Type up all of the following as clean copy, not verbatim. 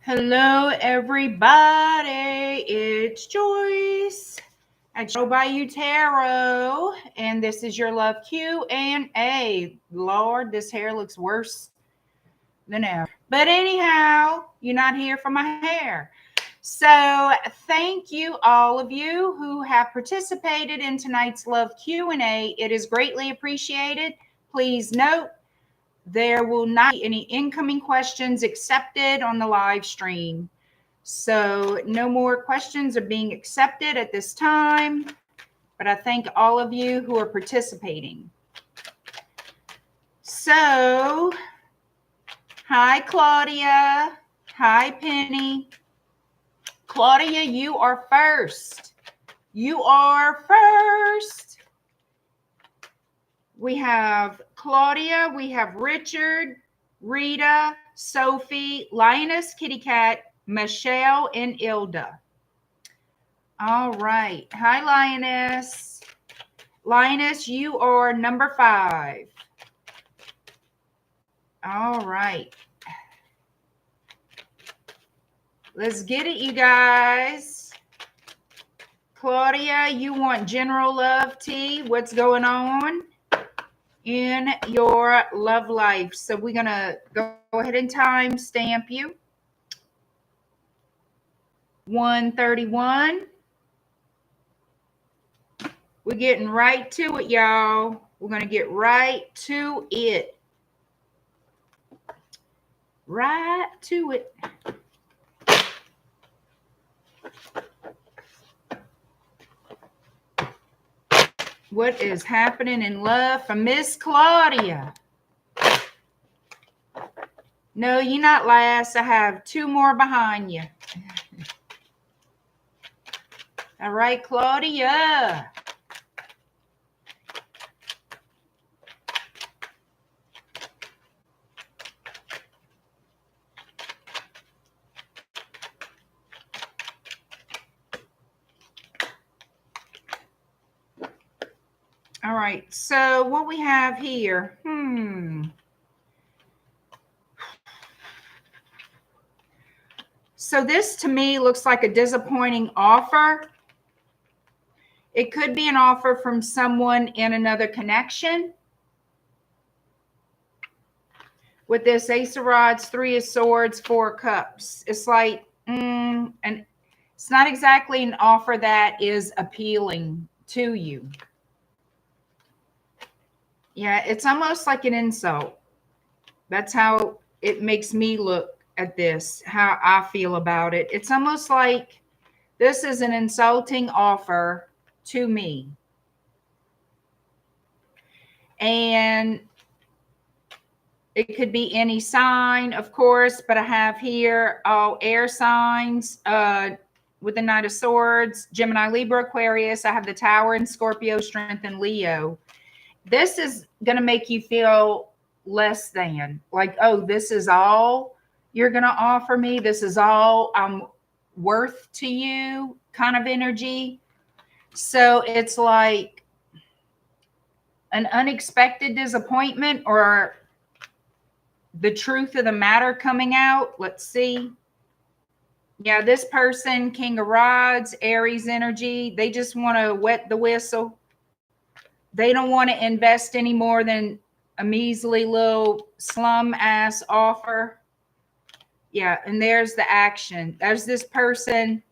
Hello, everybody. It's Joyce at Bayou Tarot, and this is your love Q&A. Lord, this hair looks worse than ever. But anyhow, you're not here for my hair. So thank you, all of you who have participated in tonight's love Q&A. It is greatly appreciated. Please note, there will not be any incoming questions accepted on the live stream. So no more questions are being accepted at this time, but I thank all of you who are participating. So, hi, Claudia. Hi, Penny. Claudia, you are first. You are first. We have Claudia, we have Richard, Rita, Sophie, Lioness, Kitty Cat, Michelle, and ILDA. All right. Hi, Lioness. Lioness, you are number 5. All right. Let's get it, you guys. Claudia, you want general love tea? What's going on in your love life? So we're going to go ahead and time stamp you. 1:31. We're getting right to it, y'all. We're going to get right to it. Right to it. What is happening in love for Miss Claudia? No, you're not last. I have 2 more behind you. All right, Claudia. All right, so what we have here, So this to me looks like a disappointing offer. It could be an offer from someone in another connection. With this Ace of Rods, 3 of Swords, 4 of Cups. It's like, and it's not exactly an offer that is appealing to you. Yeah, it's almost like an insult. That's how it makes me look at this, how I feel about it. It's almost like this is an insulting offer to me. And it could be any sign, of course, but I have here all air signs with the Knight of Swords, Gemini, Libra, Aquarius. I have the Tower and Scorpio, Strength, and Leo. This is going to make you feel less than, like, oh, this is all you're going to offer me. This is all I'm worth to you kind of energy. So it's like an unexpected disappointment or the truth of the matter coming out. Let's see. Yeah, this person, King of Rods, Aries energy, they just want to wet the whistle. They don't want to invest any more than a measly little slum ass offer. Yeah, and there's the action. There's this person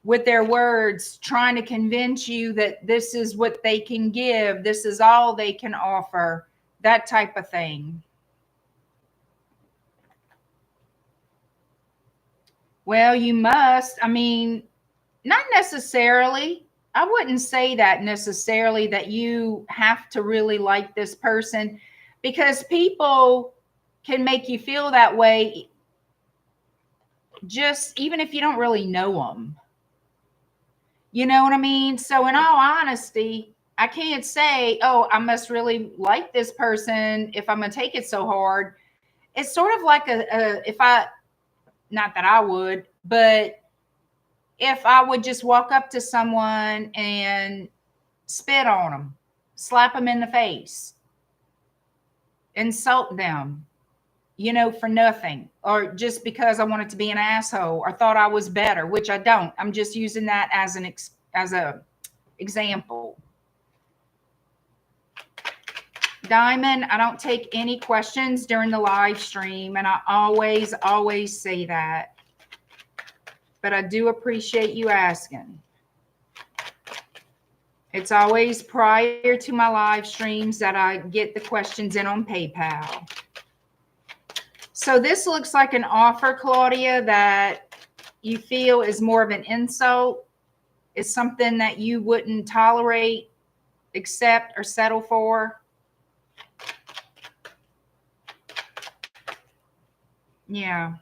with their words trying to convince you that this is what they can give. This is all they can offer. That type of thing. Well, you must. I mean, not necessarily. I wouldn't say that necessarily that you have to really like this person, because people can make you feel that way just even if you don't really know them. You know what I mean? So in all honesty, I can't say, oh, I must really like this person if I'm going to take it so hard. It's sort of like not that I would, but if I would just walk up to someone and spit on them, slap them in the face, insult them, you know, for nothing, or just because I wanted to be an asshole or thought I was better, which I don't. I'm just using that as an example. Diamond, I don't take any questions during the live stream, and I always say that. But I do appreciate you asking. It's always prior to my live streams that I get the questions in on PayPal. So this looks like an offer, Claudia, that you feel is more of an insult. It's something that you wouldn't tolerate, accept, or settle for. Yeah.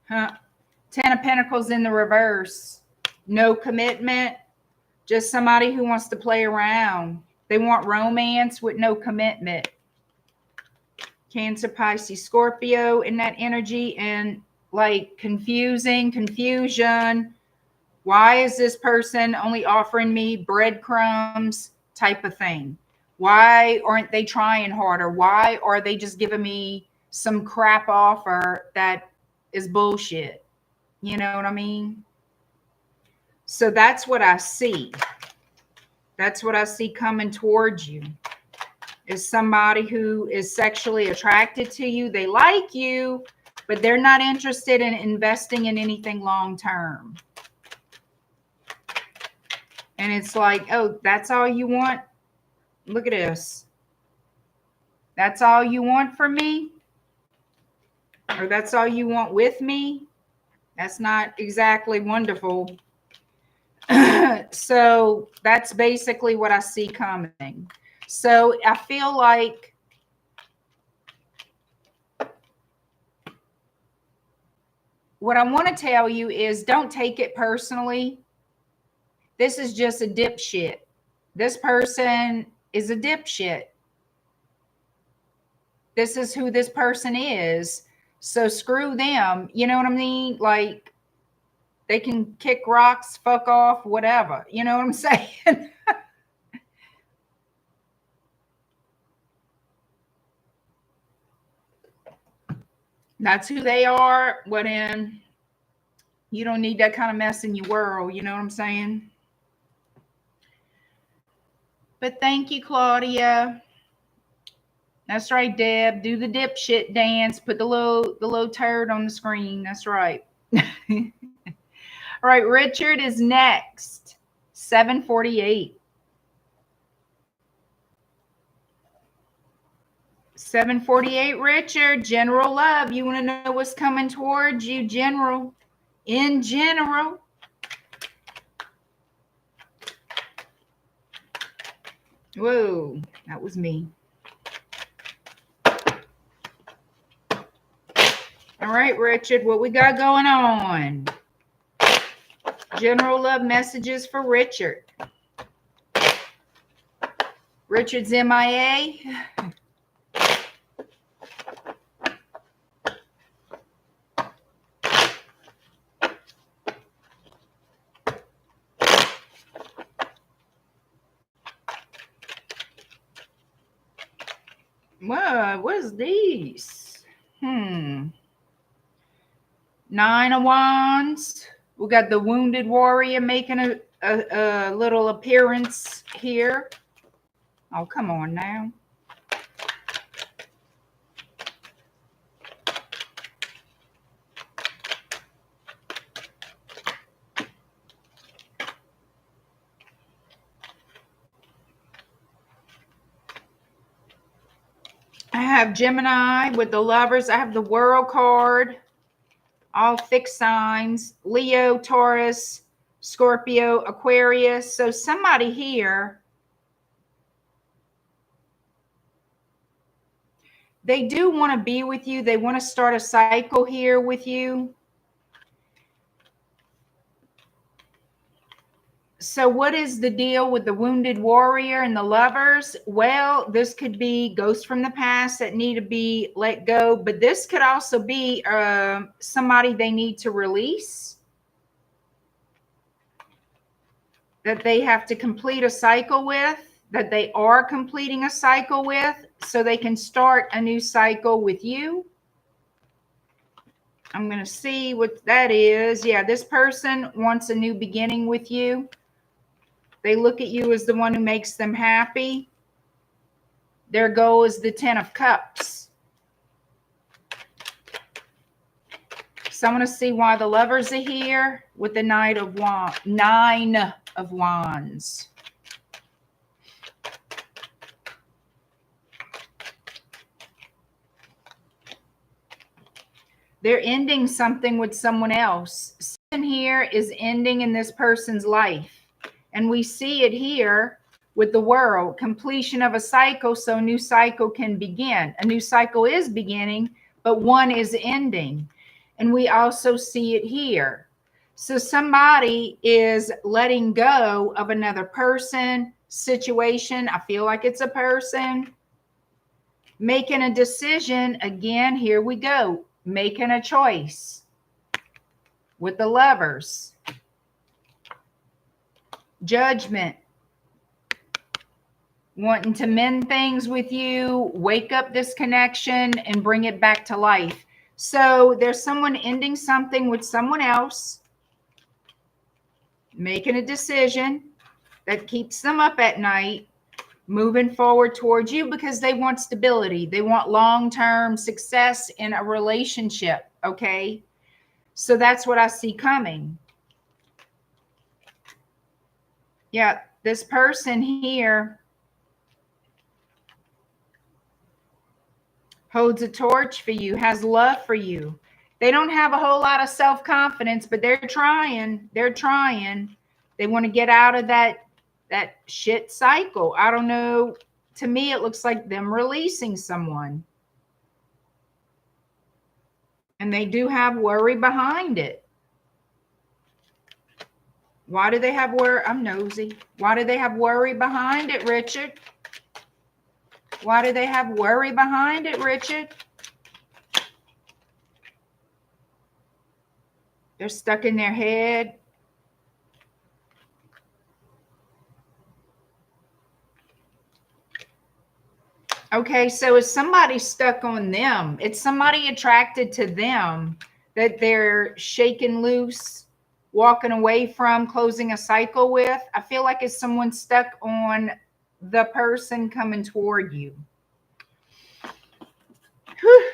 Huh. 10 of Pentacles in the reverse. No commitment. Just somebody who wants to play around. They want romance with no commitment. Cancer, Pisces, Scorpio in that energy, and like confusion. Why is this person only offering me breadcrumbs type of thing? Why aren't they trying harder? Why are they just giving me some crap offer that is bullshit? You know what I mean? So that's what I see. That's what I see coming towards you. Is somebody who is sexually attracted to you. They like you, but they're not interested in investing in anything long term. And it's like, oh, that's all you want? Look at this. That's all you want from me? Or that's all you want with me? That's not exactly wonderful. So that's basically what I see coming. So I feel like what I want to tell you is don't take it personally. This is just a dipshit. This person is a dipshit. This is who this person is. So screw them. You know what I mean? Like, they can kick rocks, fuck off, whatever. You know what I'm saying? That's who they are. Well, then you don't need that kind of mess in your world. You know what I'm saying? But thank you, Claudia. That's right, Deb. Do the dipshit dance. Put the little turd on the screen. That's right. All right, Richard is next. 748. 748, Richard. General love. You want to know what's coming towards you, General? In general. Whoa, that was me. All right, Richard, what we got going on? General love messages for Richard. Richard's MIA. What is these? 9 of Wands. We got the Wounded Warrior making a little appearance here. Oh, come on now. I have Gemini with the Lovers. I have the World card. All fixed signs. Leo, Taurus, Scorpio, Aquarius. So somebody here, they do want to be with you. They want to start a cycle here with you. So what is the deal with the Wounded Warrior and the Lovers? Well, this could be ghosts from the past that need to be let go, but this could also be somebody they need to release, that they have to complete a cycle with, that they are completing a cycle with, so they can start a new cycle with you. I'm going to see what that is. Yeah, this person wants a new beginning with you. They look at you as the one who makes them happy. Their goal is the 10 of Cups. So I'm going to see why the Lovers are here with the Nine of Wands. They're ending something with someone else. Something here is ending in this person's life. And we see it here with the World. Completion of a cycle, so a new cycle can begin. A new cycle is beginning, but one is ending. And we also see it here. So somebody is letting go of another person, situation. I feel like it's a person. Making a decision. Again, here we go. Making a choice with the Lovers. Judgment. Wanting to mend things with you, wake up this connection and bring it back to life. So there's someone ending something with someone else, making a decision that keeps them up at night, moving forward towards you because they want stability. They want long-term success in a relationship, okay? So that's what I see coming. Yeah, this person here holds a torch for you, has love for you. They don't have a whole lot of self-confidence, but they're trying. They're trying. They want to get out of that shit cycle. I don't know. To me, it looks like them releasing someone. And they do have worry behind it. Why do they have worry? I'm nosy. Why do they have worry behind it, Richard? Why do they have worry behind it, Richard? They're stuck in their head. Okay, so is somebody stuck on them? It's somebody attracted to them that they're shaking loose, walking away from, closing a cycle with. I feel like it's someone stuck on the person coming toward you. Whew.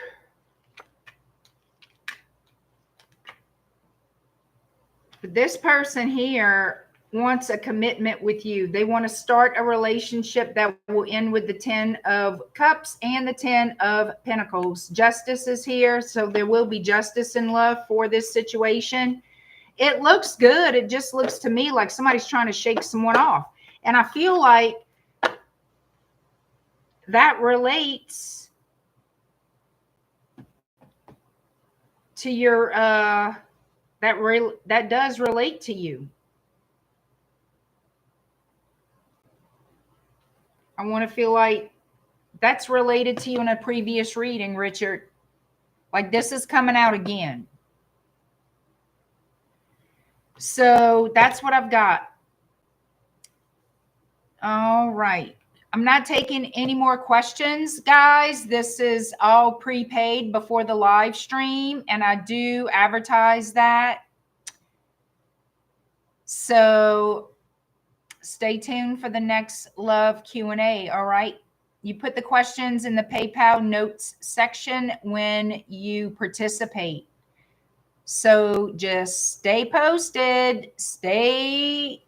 But this person here wants a commitment with you. They want to start a relationship that will end with the 10 of Cups and the 10 of Pentacles. Justice is here, so there will be justice in love for this situation. It looks good. It just looks to me like somebody's trying to shake someone off. And I feel like that relates to your, that does relate to you. I want to feel like that's related to you in a previous reading, Richard. Like this is coming out again. So that's what I've got. All right. I'm not taking any more questions, guys. This is all prepaid before the live stream, and I do advertise that. So stay tuned for the next love Q&A, all right? You put the questions in the PayPal notes section when you participate. So just stay posted, stay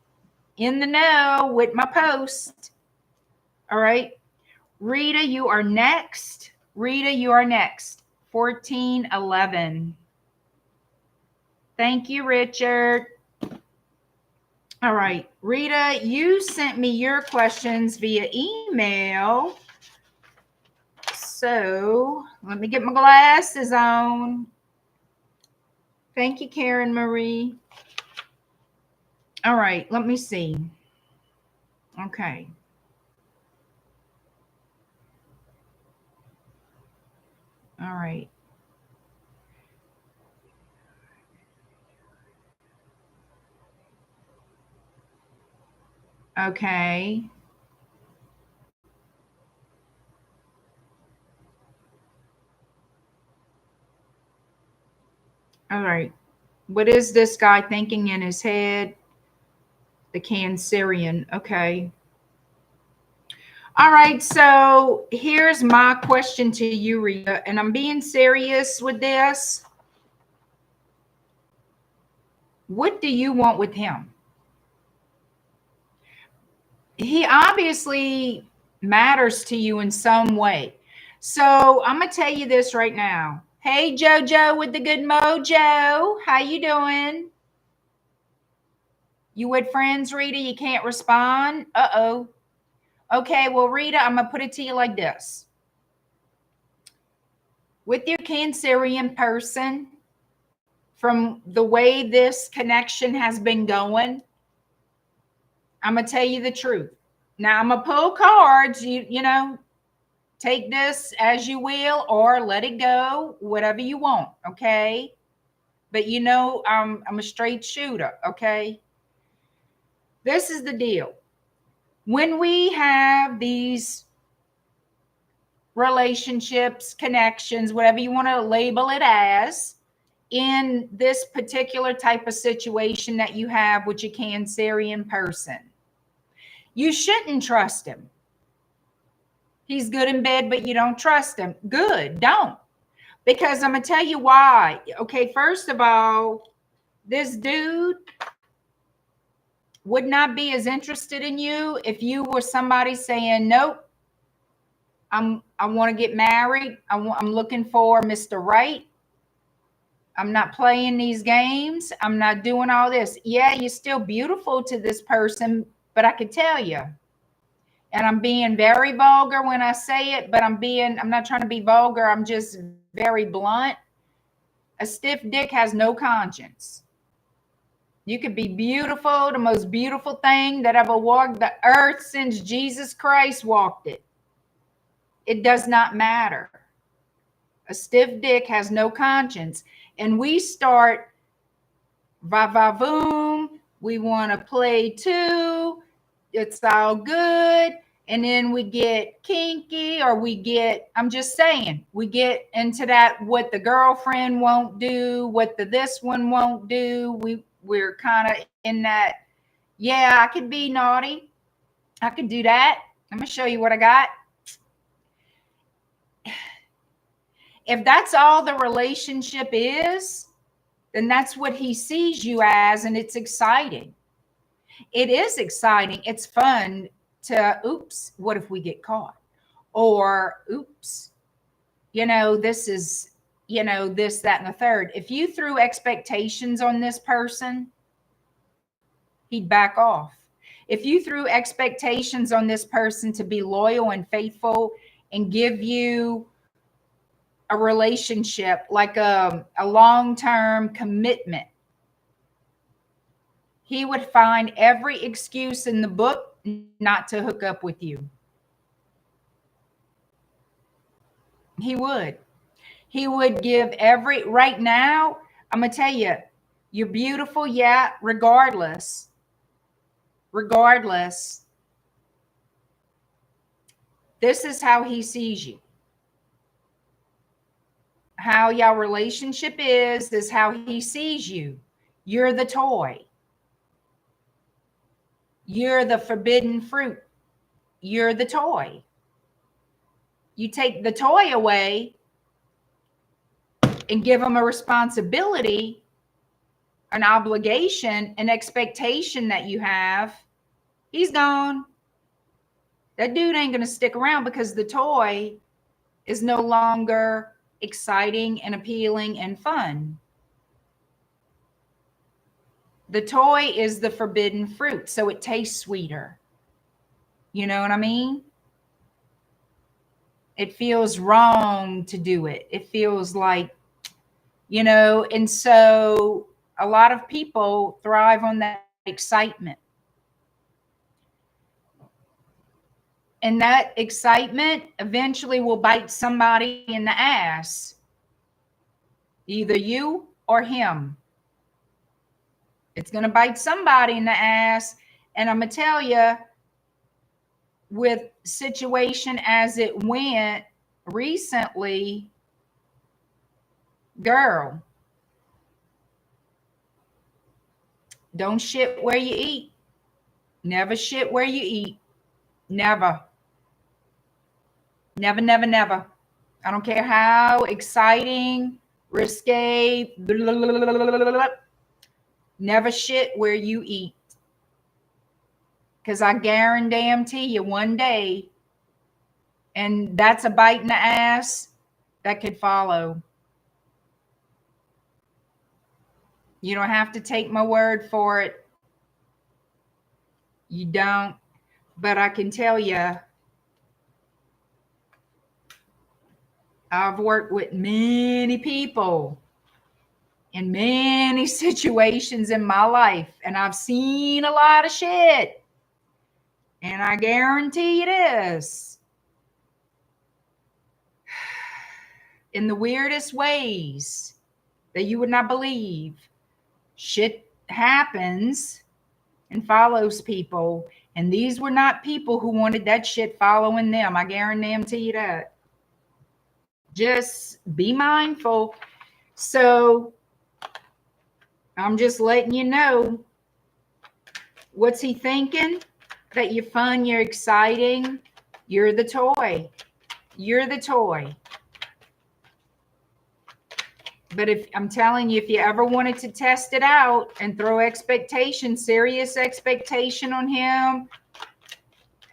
in the know with my post. All right. Rita, you are next. Rita, you are next. 1411. Thank you, Richard. All right. Rita, you sent me your questions via email. So let me get my glasses on. Thank you, Karen Marie. All right. Let me see. Okay. All right. Okay. All right. What is this guy thinking in his head? The Cancerian. Okay. All right. So here's my question to you, Rita, and I'm being serious with this. What do you want with him? He obviously matters to you in some way. So I'm going to tell you this right now. Hey, JoJo with the good mojo. How you doing? You with friends, Rita? You can't respond? Uh-oh. Okay, well, Rita, I'm going to put it to you like this. With your Cancerian person, from the way this connection has been going, I'm going to tell you the truth. Now, I'm going to pull cards. You know, take this as you will or let it go, whatever you want, okay? But you know, I'm a straight shooter, okay? This is the deal. When we have these relationships, connections, whatever you want to label it as, in this particular type of situation that you have with your Cancerian person, you shouldn't trust him. He's good in bed, but you don't trust him. Good, don't. Because I'm going to tell you why. Okay, first of all, this dude would not be as interested in you if you were somebody saying, nope, I want to get married. I'm looking for Mr. Right. I'm not playing these games. I'm not doing all this. Yeah, you're still beautiful to this person, but I could tell you, and I'm being very vulgar when I say it, but I'm not trying to be vulgar. I'm just very blunt. A stiff dick has no conscience. You could be beautiful, the most beautiful thing that ever walked the earth since Jesus Christ walked it. It does not matter. A stiff dick has no conscience. And we start va-va-voom. We want to play too. It's all good. And then we get kinky, or I'm just saying, we get into that, what the girlfriend won't do, what this one won't do. We're kind of in that, yeah, I could be naughty. I could do that. I'm going to show you what I got. If that's all the relationship is, then that's what he sees you as, and it's exciting. It is exciting. It's fun to, oops, what if we get caught? Or, oops, this is, this, that, and the third. If you threw expectations on this person, he'd back off. If you threw expectations on this person to be loyal and faithful and give you a relationship, like a long-term commitment, he would find every excuse in the book not to hook up with you. He would. He would give right now, I'm going to tell you, you're beautiful, yeah, regardless. This is how he sees you. How your relationship is how he sees you. You're the toy. You're the forbidden fruit. You're the toy. You take the toy away and give him a responsibility, an obligation, an expectation that you have, he's gone. That dude ain't going to stick around because the toy is no longer exciting and appealing and fun. The toy is the forbidden fruit, so it tastes sweeter. You know what I mean? It feels wrong to do it. It feels like, and so a lot of people thrive on that excitement. And that excitement eventually will bite somebody in the ass, either you or him. It's going to bite somebody in the ass. And I'm going to tell you, with situation as it went recently, girl, Don't shit where you eat. Never shit where you eat. Never. Never, never, never. I don't care how exciting, risque, blah, blah, blah, blah, blah. Never shit where you eat. Because I guarantee you one day, and that's a bite in the ass that could follow. You don't have to take my word for it. You don't. But I can tell you, I've worked with many people in many situations in my life, and I've seen a lot of shit. And I guarantee you this, in the weirdest ways that you would not believe, shit happens and follows people. And these were not people who wanted that shit following them. I guarantee you that. Just be mindful. So I'm just letting you know, what's he thinking? That you're fun, you're exciting, you're the toy. You're the toy. But if I'm telling you, if you ever wanted to test it out and throw expectation, serious expectation on him,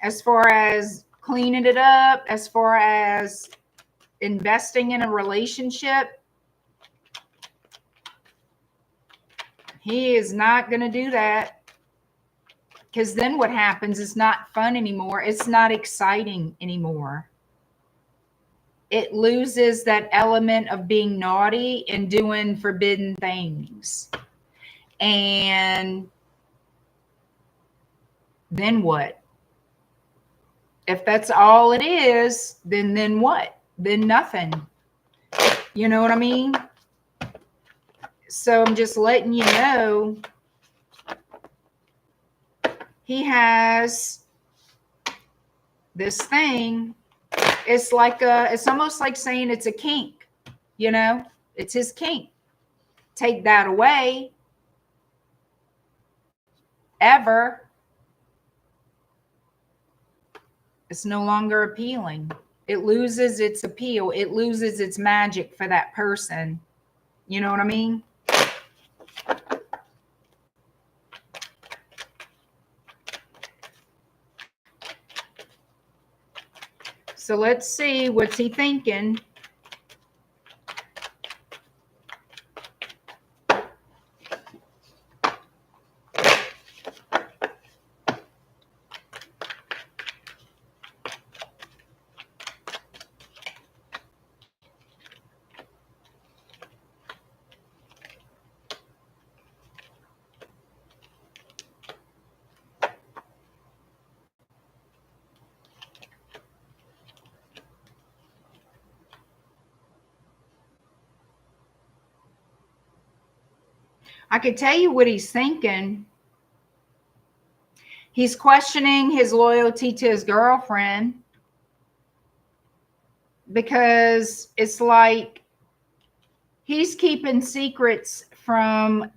as far as cleaning it up, as far as investing in a relationship, he is not going to do that. Because then what happens is not fun anymore. It's not exciting anymore. It loses that element of being naughty and doing forbidden things. And then what? If that's all it is, then what? Then nothing. You know what I mean? So I'm just letting you know, he has this thing. It's like it's almost like saying it's a kink, you know, it's his kink. Take that away, ever, it's no longer appealing. It loses its appeal. It loses its magic for that person. You know what I mean? So let's see, what's he thinking? I could tell you what he's thinking. He's questioning his loyalty to his girlfriend, because it's like he's keeping secrets from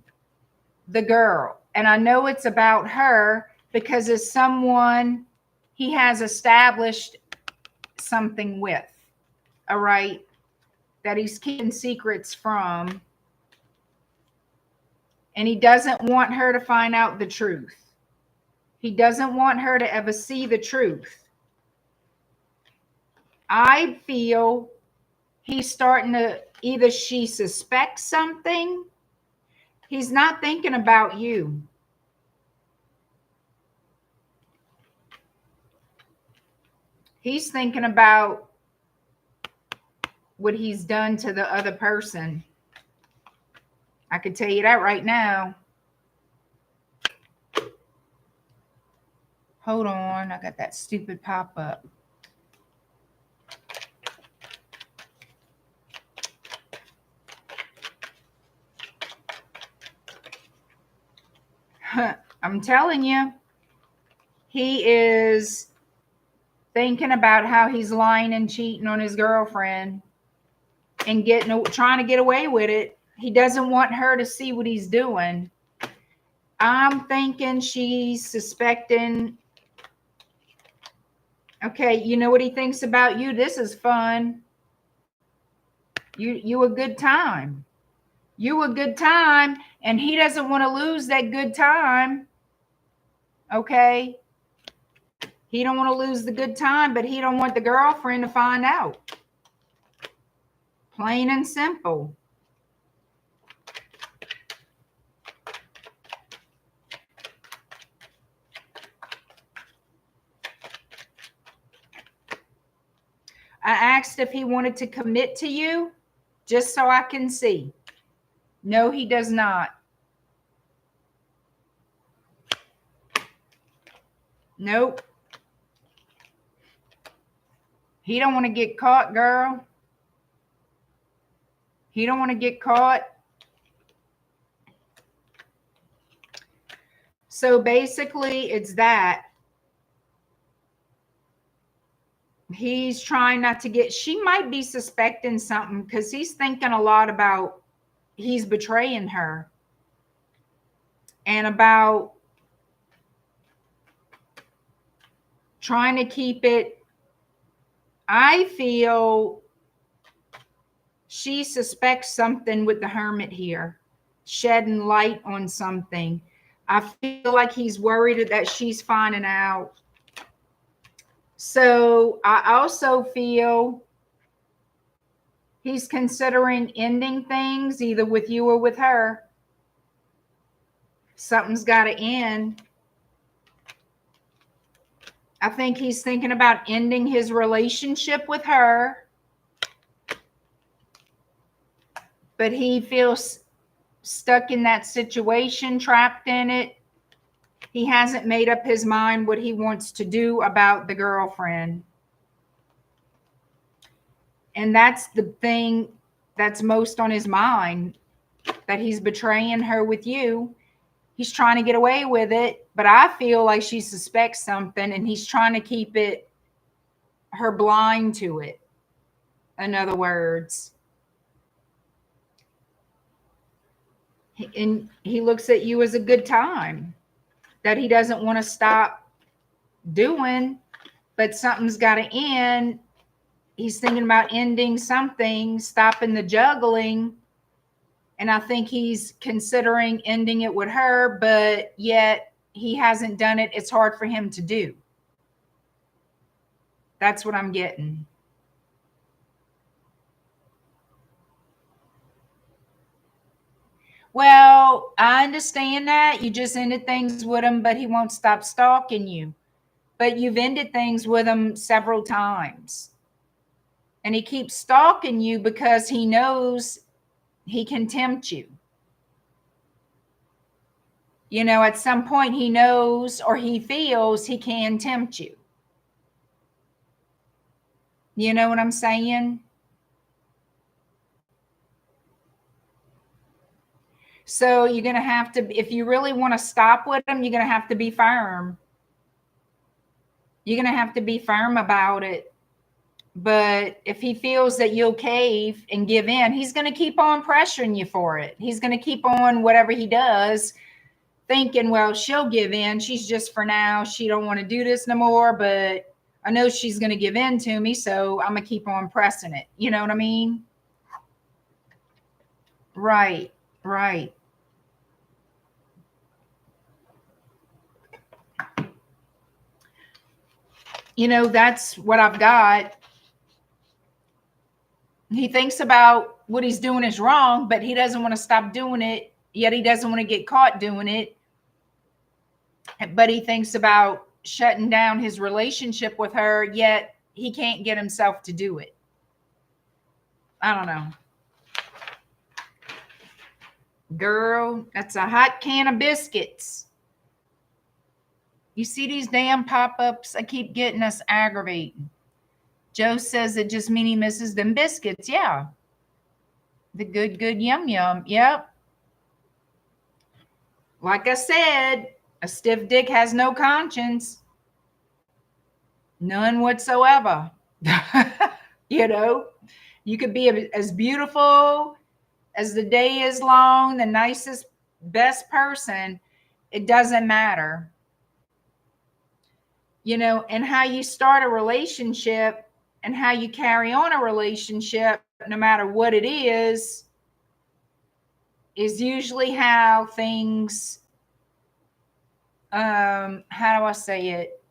the girl. And I know it's about her because it's someone he has established something with, all right, that he's keeping secrets from. And he doesn't want her to find out the truth. He doesn't want her to ever see the truth. I feel he's starting to, either she suspects something. He's not thinking about you. He's thinking about what he's done to the other person. I can tell you that right now. Hold on, I got that stupid pop-up. I'm telling you, he is thinking about how he's lying and cheating on his girlfriend and trying to get away with it. He doesn't want her to see what he's doing. I'm thinking she's suspecting. Okay, you know what he thinks about you? This is fun. You a good time. You a good time, and he doesn't want to lose that good time. Okay? He don't want to lose the good time, but he don't want the girlfriend to find out. Plain and simple. I asked if he wanted to commit to you, just so I can see. No, he does not. Nope. He don't want to get caught, girl. He don't want to get caught. So basically, it's that. He's trying not to get, she might be suspecting something because he's thinking a lot about he's betraying her and about trying to keep it. I feel she suspects something with the Hermit here, shedding light on something. I feel like he's worried that she's finding out. So I also feel he's considering ending things either with you or with her. Something's got to end. I think he's thinking about ending his relationship with her, but he feels stuck in that situation, trapped in it. He hasn't made up his mind what he wants to do about the girlfriend. And that's the thing that's most on his mind, that he's betraying her with you. He's trying to get away with it, but I feel like she suspects something and he's trying to keep it, her blind to it. In other words, and he looks at you as a good time that he doesn't want to stop doing, but something's got to end. He's thinking about ending something, stopping the juggling. And I think he's considering ending it with her, but yet he hasn't done it. It's hard for him to do. That's what I'm getting. Well, I understand that. You just ended things with him, but he won't stop stalking you. But you've ended things with him several times. And he keeps stalking you because he knows he can tempt you. You know, at some point he knows or he feels he can tempt you. You know what I'm saying? So you're going to have to, if you really want to stop with him, you're going to have to be firm. You're going to have to be firm about it. But if he feels that you'll cave and give in, he's going to keep on pressuring you for it. He's going to keep on whatever he does, thinking, well, she'll give in. She's just for now. She don't want to do this no more, but I know she's going to give in to me, so I'm going to keep on pressing it. You know what I mean? Right, right. You know, that's what I've got. He thinks about what he's doing is wrong, but he doesn't want to stop doing it. Yet he doesn't want to get caught doing it. But he thinks about shutting down his relationship with her, yet he can't get himself to do it. I don't know. Girl, that's a hot can of biscuits. You see these damn pop-ups? I keep getting us aggravating. Joe says it just means he misses them biscuits. Yeah. The good, good, yum, yum. Yep. Like I said, a stiff dick has no conscience. None whatsoever. You know, you could be as beautiful as the day is long, the nicest, best person. It doesn't matter. You know, and how you start a relationship and how you carry on a relationship, no matter what it is usually how things, how do I say it?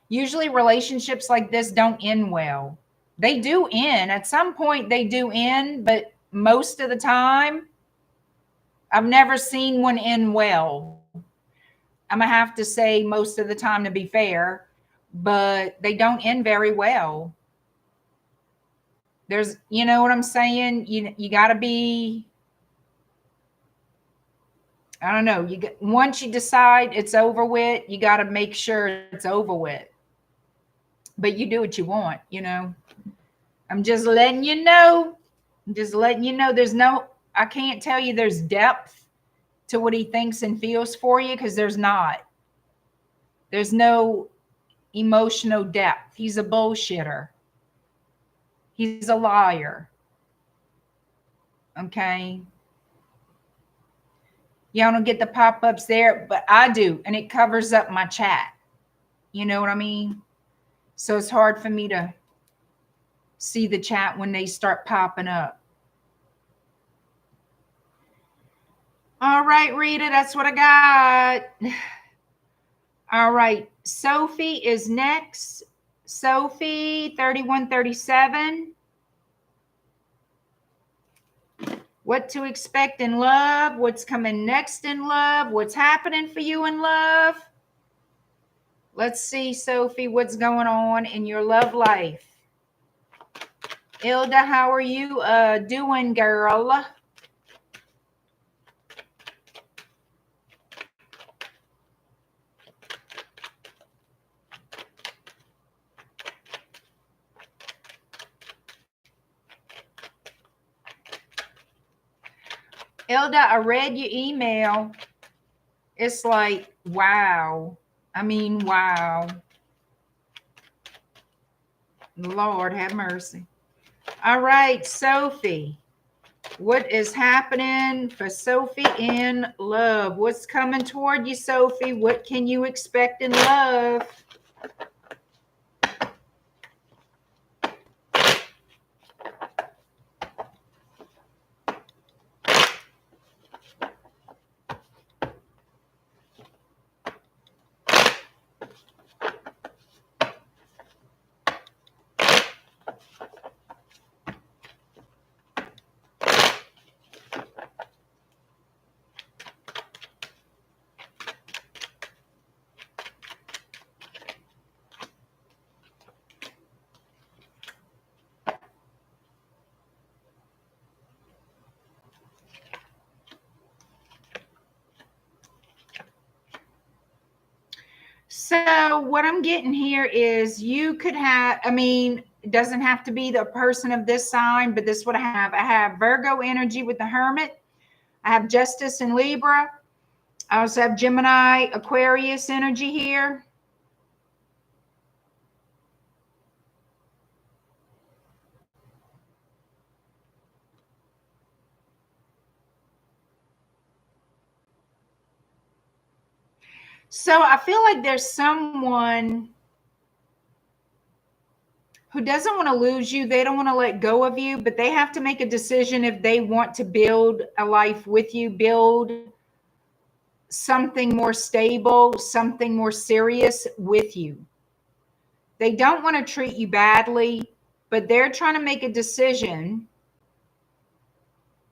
Usually relationships like this don't end well. They do end. At some point they do end, but most of the time, I've never seen one end well. I'm going to have to say most of the time to be fair, but they don't end very well. There's, you know what I'm saying? You got to be, I don't know. Once you decide it's over with, you got to make sure it's over with. But you do what you want, you know. I'm just letting you know. I'm just letting you know there's no, I can't tell you there's depth to what he thinks and feels for you, because there's not. There's no emotional depth. He's a bullshitter. He's a liar. Okay. Y'all don't get the pop-ups there, but I do. And it covers up my chat. You know what I mean? So it's hard for me to see the chat when they start popping up. All right, Rita, that's what I got. All right, Sophie is next. Sophie, 3137. What to expect in love? What's coming next in love? What's happening for you in love? Let's see, Sophie, what's going on in your love life. Ilda, how are you doing, girl? Ilda, I read your email. It's like, wow. I mean, wow. Lord have mercy. All right, Sophie. What is happening for Sophie in love? What's coming toward you, Sophie? What can you expect in love? So what I'm getting here is you could have, I mean, it doesn't have to be the person of this sign, but this is what I have. I have Virgo energy with the Hermit. I have Justice and Libra. I also have Gemini, Aquarius energy here. So I feel like there's someone who doesn't want to lose you. They don't want to let go of you, but they have to make a decision if they want to build a life with you, build something more stable, something more serious with you. They don't want to treat you badly, but they're trying to make a decision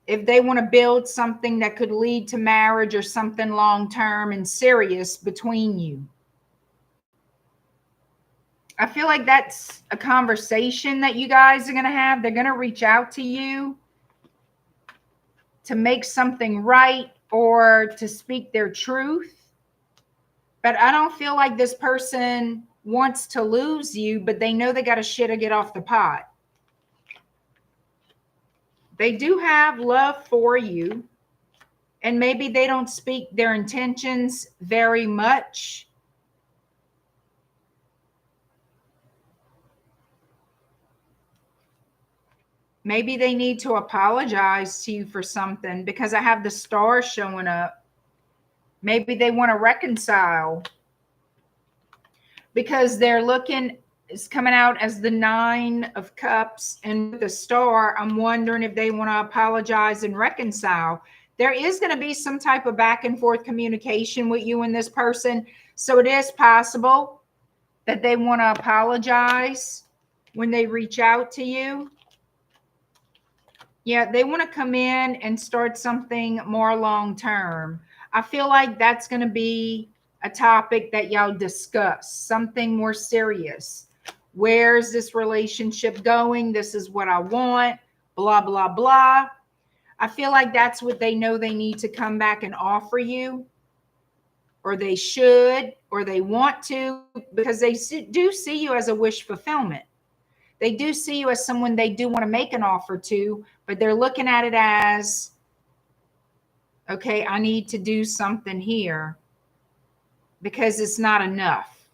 if they want to build something that could lead to marriage or something long-term and serious between you. I feel like that's a conversation that you guys are going to have. They're going to reach out to you to make something right or to speak their truth. But I don't feel like this person wants to lose you, but they know they got to shit or get off the pot. They do have love for you, and maybe they don't speak their intentions very much. Maybe they need to apologize to you for something, because I have the stars showing up. Maybe they want to reconcile because they're looking, it's coming out as the 9 of Cups and with the star. I'm wondering if they want to apologize and reconcile. There is going to be some type of back and forth communication with you and this person. So it is possible that they want to apologize when they reach out to you. Yeah, they want to come in and start something more long term. I feel like that's going to be a topic that y'all discuss, something more serious. Where's this relationship going? This is what I want, blah, blah, blah. I feel like that's what they know they need to come back and offer you, or they should, or they want to, because they do see you as a wish fulfillment. They do see you as someone they do want to make an offer to, but they're looking at it as, okay, I need to do something here because it's not enough.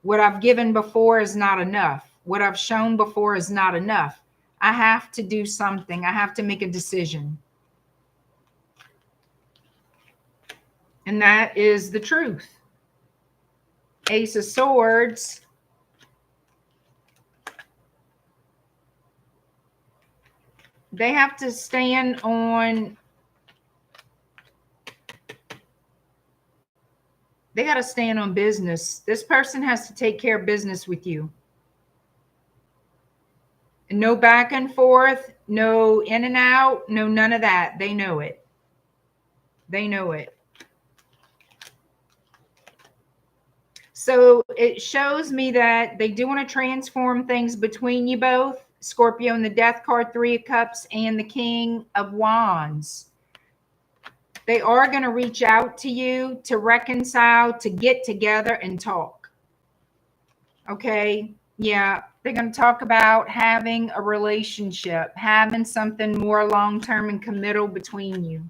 What I've given before is not enough. What I've shown before is not enough. I have to do something. I have to make a decision. And that is the truth. Ace of Swords. They have to stand on, they got to stand on business. This person has to take care of business with you. No back and forth, no in and out, no none of that. They know it. They know it. So it shows me that they do want to transform things between you both. Scorpio and the Death card, 3 of Cups, and the King of Wands. They are going to reach out to you to reconcile, to get together and talk. Okay? Yeah, they're going to talk about having a relationship, having something more long-term and committal between you.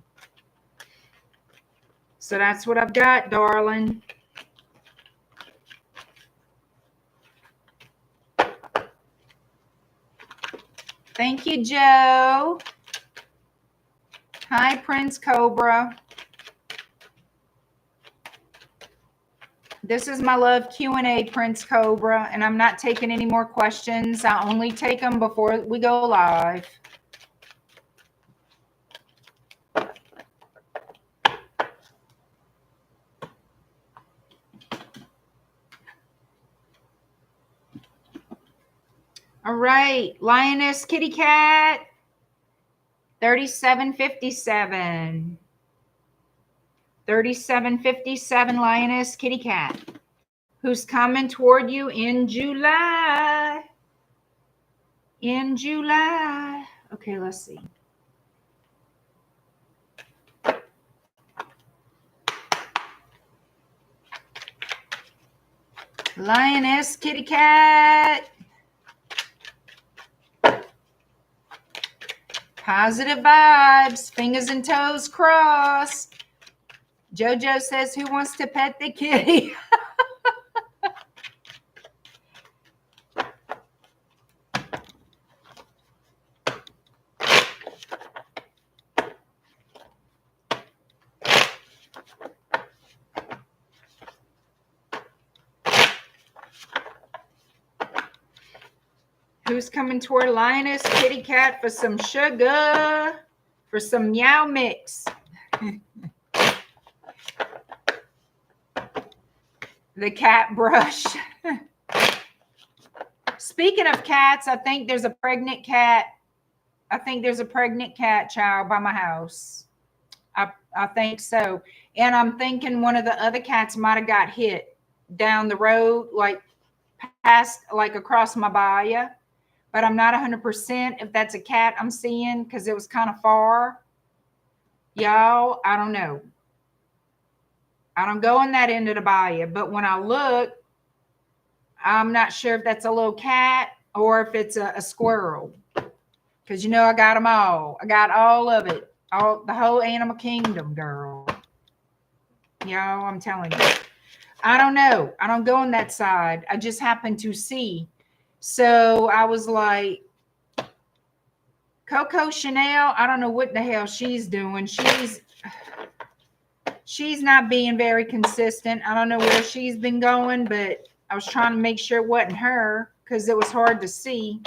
So that's what I've got, darling. Thank you, Joe. Hi, Prince Cobra. This is my love Q&A, Prince Cobra, and I'm not taking any more questions. I only take them before we go live. All right, Lioness Kitty Cat, 3757. 3757, Lioness Kitty Cat. Who's coming toward you in July? In July. Okay, let's see. Lioness Kitty Cat. Positive vibes, fingers and toes crossed. JoJo says, who wants to pet the kitty? Who's coming toward Lioness Kitty Cat for some sugar, for some meow mix? The cat brush. Speaking of cats, I think there's a pregnant cat. I think there's a pregnant cat child by my house. I think so. And I'm thinking one of the other cats might have got hit down the road, like past, like across my bayou. But I'm not 100% if that's a cat I'm seeing because it was kind of far. Y'all, I don't know. I don't go in that end of the bayou. But when I look, I'm not sure if that's a little cat or if it's a squirrel. Because, you know, I got them all. I got all of it. All the whole animal kingdom, girl. Y'all, I'm telling you. I don't know. I don't go on that side. I just happen to see. So I was like, Coco Chanel, I don't know what the hell she's doing. She's not being very consistent. I don't know where she's been going, but I was trying to make sure it wasn't her because it was hard to see.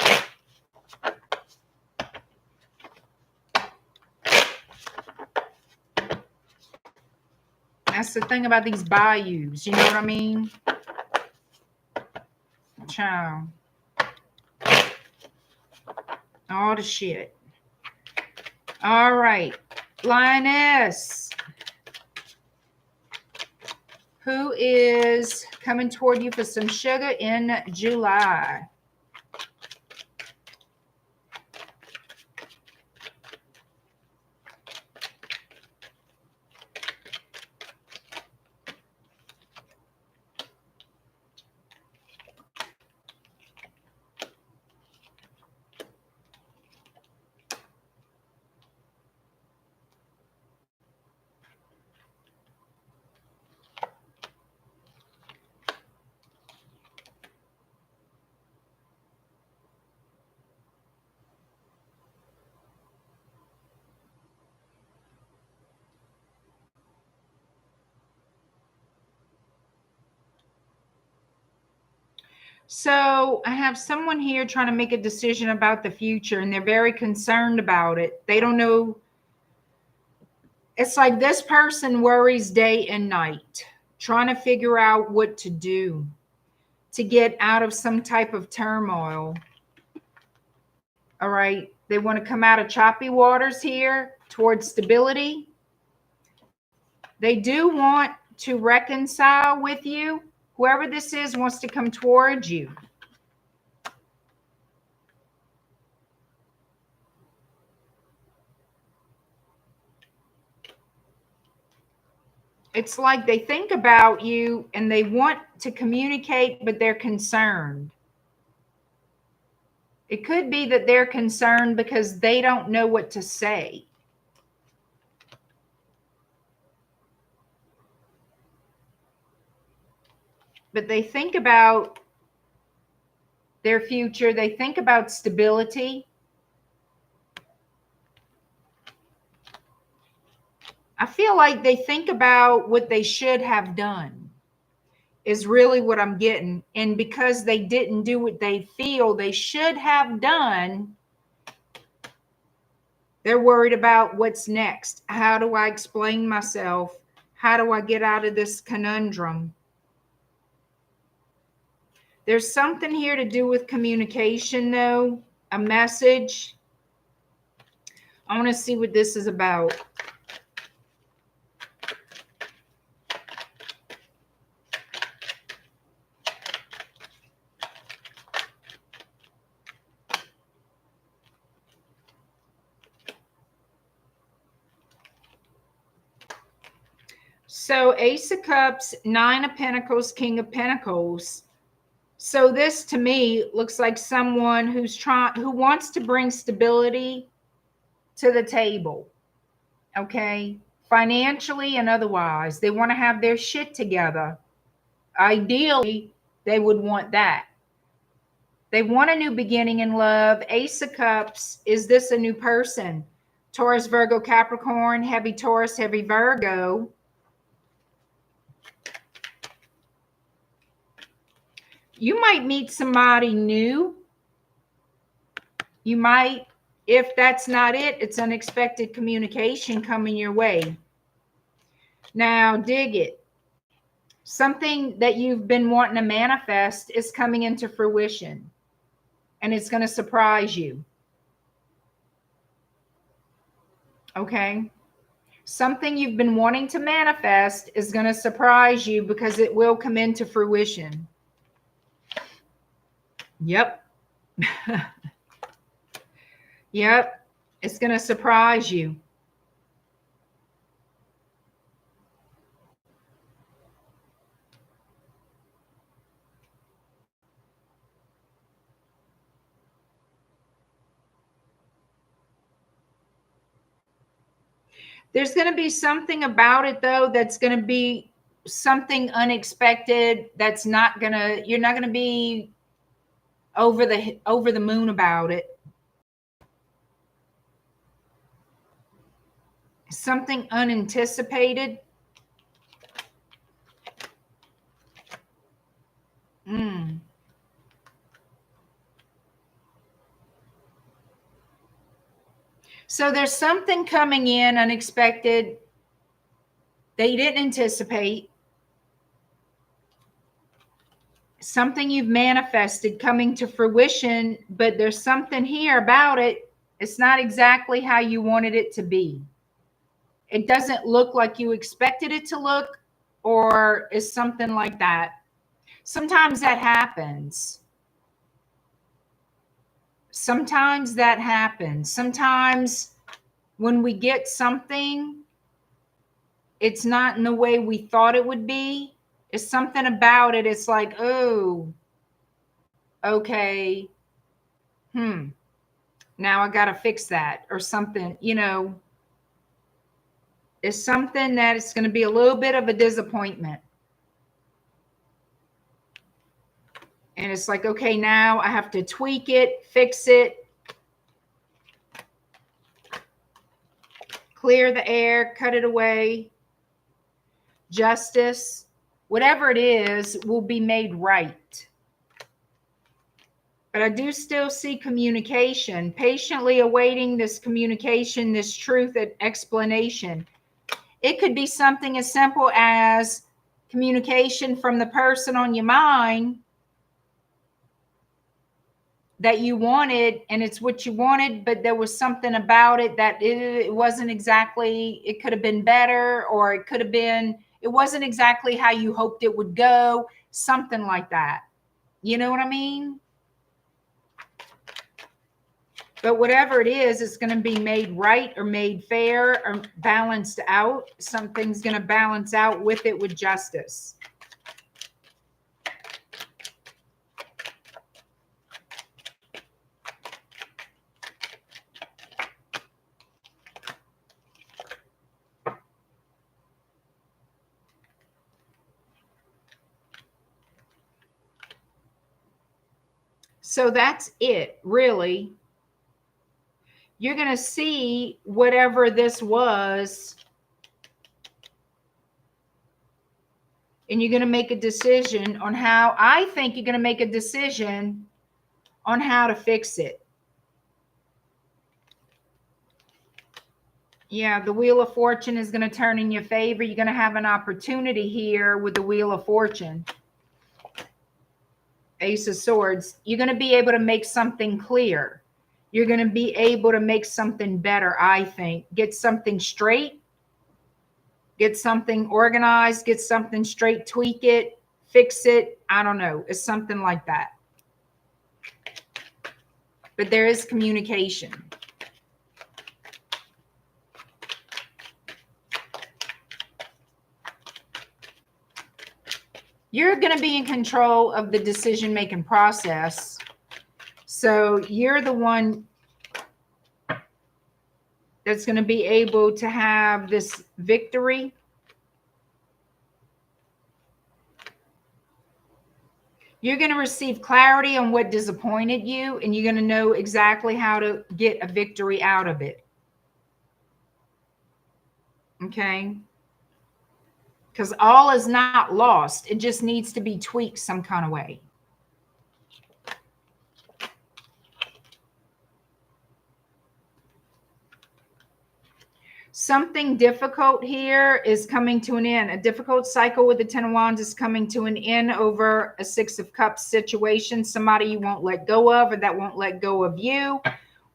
That's the thing about these bayous. You know what I mean? Child. All the shit. All right. Lioness. Who is coming toward you for some sugar in July? So I have someone here trying to make a decision about the future, and they're very concerned about it. They don't know. It's like this person worries day and night, trying to figure out what to do to get out of some type of turmoil. All right. They want to come out of choppy waters here towards stability. They do want to reconcile with you. Whoever this is wants to come towards you. It's like they think about you and they want to communicate, but they're concerned. It could be that they're concerned because they don't know what to say. But they think about their future. They think about stability. I feel like they think about what they should have done is really what I'm getting. And because they didn't do what they feel they should have done, they're worried about what's next. How do I explain myself? How do I get out of this conundrum? There's something here to do with communication, though, a message. I want to see what this is about. So Ace of Cups, Nine of Pentacles, King of Pentacles. So this to me looks like someone who wants to bring stability to the table. Okay? Financially and otherwise. They want to have their shit together. Ideally, they would want that. They want a new beginning in love. Ace of Cups. Is this a new person? Taurus, Virgo, Capricorn, heavy Taurus, heavy Virgo. You might meet somebody new. You might, if that's not it, it's unexpected communication coming your way. Now, dig it. Something that you've been wanting to manifest is coming into fruition, and it's going to surprise you. Okay? Something you've been wanting to manifest is going to surprise you because it will come into fruition. Yep. Yep. It's going to surprise you. There's going to be something about it, though, that's going to be something unexpected. That's not going to, you're not going to be over the moon about it. Something unanticipated. Mm. So there's something coming in unexpected that you didn't anticipate. Something you've manifested coming to fruition, but there's something here about it. It's not exactly how you wanted it to be. It doesn't look like you expected it to look, or is something like that. Sometimes that happens. Sometimes that happens. Sometimes when we get something, it's not in the way we thought it would be. It's something about it. It's like, oh, okay. Now I got to fix that or something, it's something that it's going to be a little bit of a disappointment. And it's like, okay, now I have to tweak it, fix it, clear the air, cut it away. Justice, whatever it is, will be made right. But I do still see communication, patiently awaiting this communication, this truth and explanation. It could be something as simple as communication from the person on your mind that you wanted, and it's what you wanted, but there was something about it that it wasn't exactly, it could have been better, or it could have been, it wasn't exactly how you hoped it would go, something like that. You know what I mean? But whatever it is, it's going to be made right or made fair or balanced out. Something's going to balance out with it with justice. So that's it, really. You're going to see whatever this was, and you're going to make a decision on how, I think you're going to make a decision on how to fix it. Yeah, the Wheel of Fortune is going to turn in your favor. You're going to have an opportunity here with the Wheel of Fortune. Ace of Swords. You're going to be able to make something clear. You're going to be able to make something better, I think. Get something straight. Get something organized. Get something straight. Tweak it. Fix it. I don't know. It's something like that. But there is communication. You're going to be in control of the decision-making process. So you're the one that's going to be able to have this victory. You're going to receive clarity on what disappointed you, and you're going to know exactly how to get a victory out of it. Okay? Because all is not lost. It just needs to be tweaked some kind of way. Something difficult here is coming to an end. A difficult cycle with the Ten of Wands is coming to an end over a Six of Cups situation. Somebody you won't let go of, or that won't let go of you.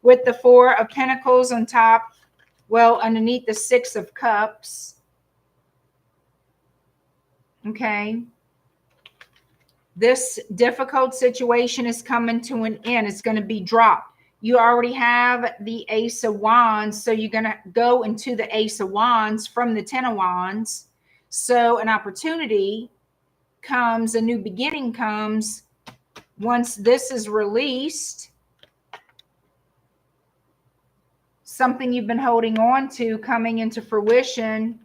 With the Four of Pentacles on top, well, underneath the Six of Cups. Okay. This difficult situation is coming to an end. It's going to be dropped. You already have the Ace of Wands, so you're going to go into the Ace of Wands from the Ten of Wands. So an opportunity comes, a new beginning comes once this is released. Something you've been holding on to coming into fruition,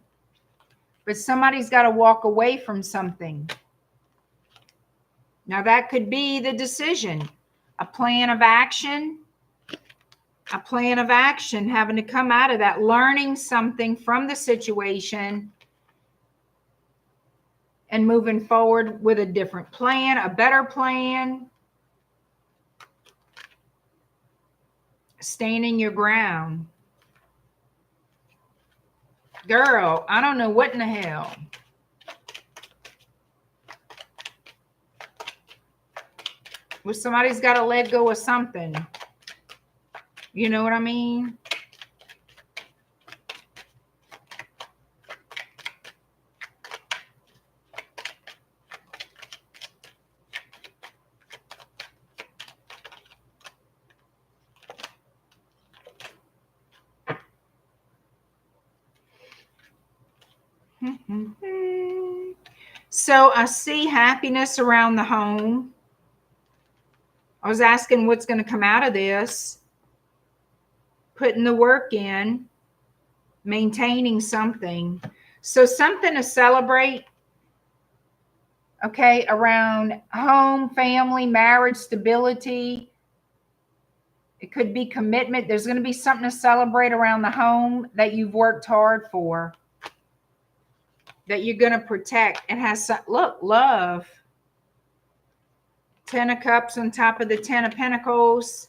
but somebody's got to walk away from something. Now that could be the decision, a plan of action. A plan of action, having to come out of that, learning something from the situation and moving forward with a different plan, a better plan. Standing your ground. Girl, I don't know what in the hell. Well, somebody's got to let go of something. You know what I mean? So I see happiness around the home. I was asking what's going to come out of this. Putting the work in, maintaining something. So something to celebrate, okay, around home, family, marriage, stability. It could be commitment. There's going to be something to celebrate around the home that you've worked hard for, that you're going to protect. It has some, look, love. 10 of Cups on top of the 10 of Pentacles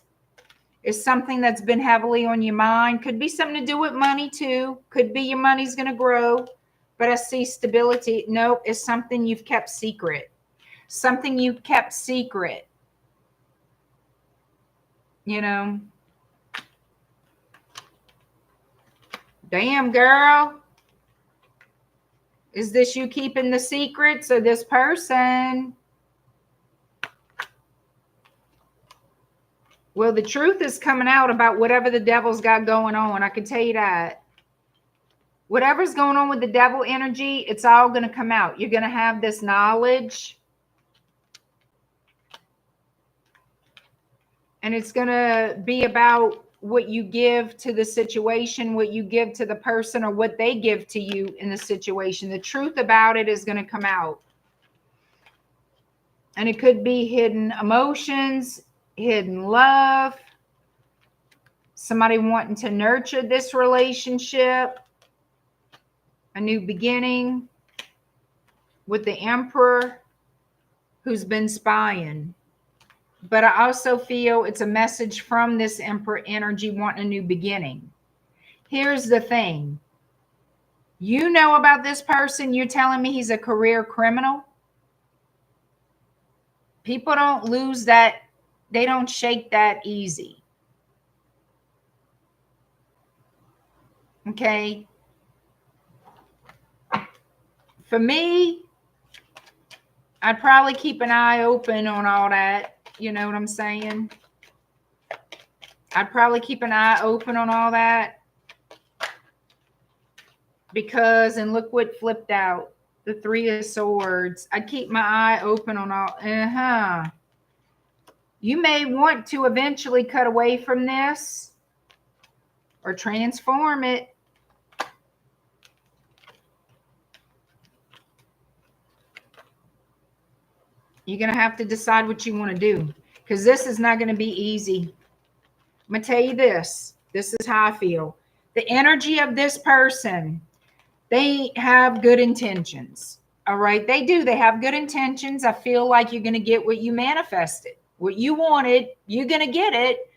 is something that's been heavily on your mind. Could be something to do with money too. Could be your money's going to grow. But I see stability. Nope, it's something you've kept secret. Something you've kept secret. You know. Damn, girl. Is this you keeping the secrets or this person? Well, the truth is coming out about whatever the devil's got going on. I can tell you that. Whatever's going on with the devil energy, it's all going to come out. You're going to have this knowledge. And it's going to be about what you give to the situation, what you give to the person, or what they give to you in the situation. The truth about it is going to come out. And it could be hidden emotions, hidden love, somebody wanting to nurture this relationship, a new beginning with the Emperor who's been spying. But I also feel it's a message from this Emperor energy wanting a new beginning. Here's the thing. You know about this person. You're telling me he's a career criminal. People don't lose that. They don't shake that easy. Okay. For me, I'd probably keep an eye open on all that. You know what I'm saying? I'd probably keep an eye open on all that. Because, and look what flipped out. The 3 of Swords. I'd keep my eye open on all. You may want to eventually cut away from this or transform it. You're going to have to decide what you want to do, because this is not going to be easy. I'm going to tell you this. This is how I feel. The energy of this person, they have good intentions. All right. They do. They have good intentions. I feel like you're going to get what you manifested. What you wanted, you're going to get it.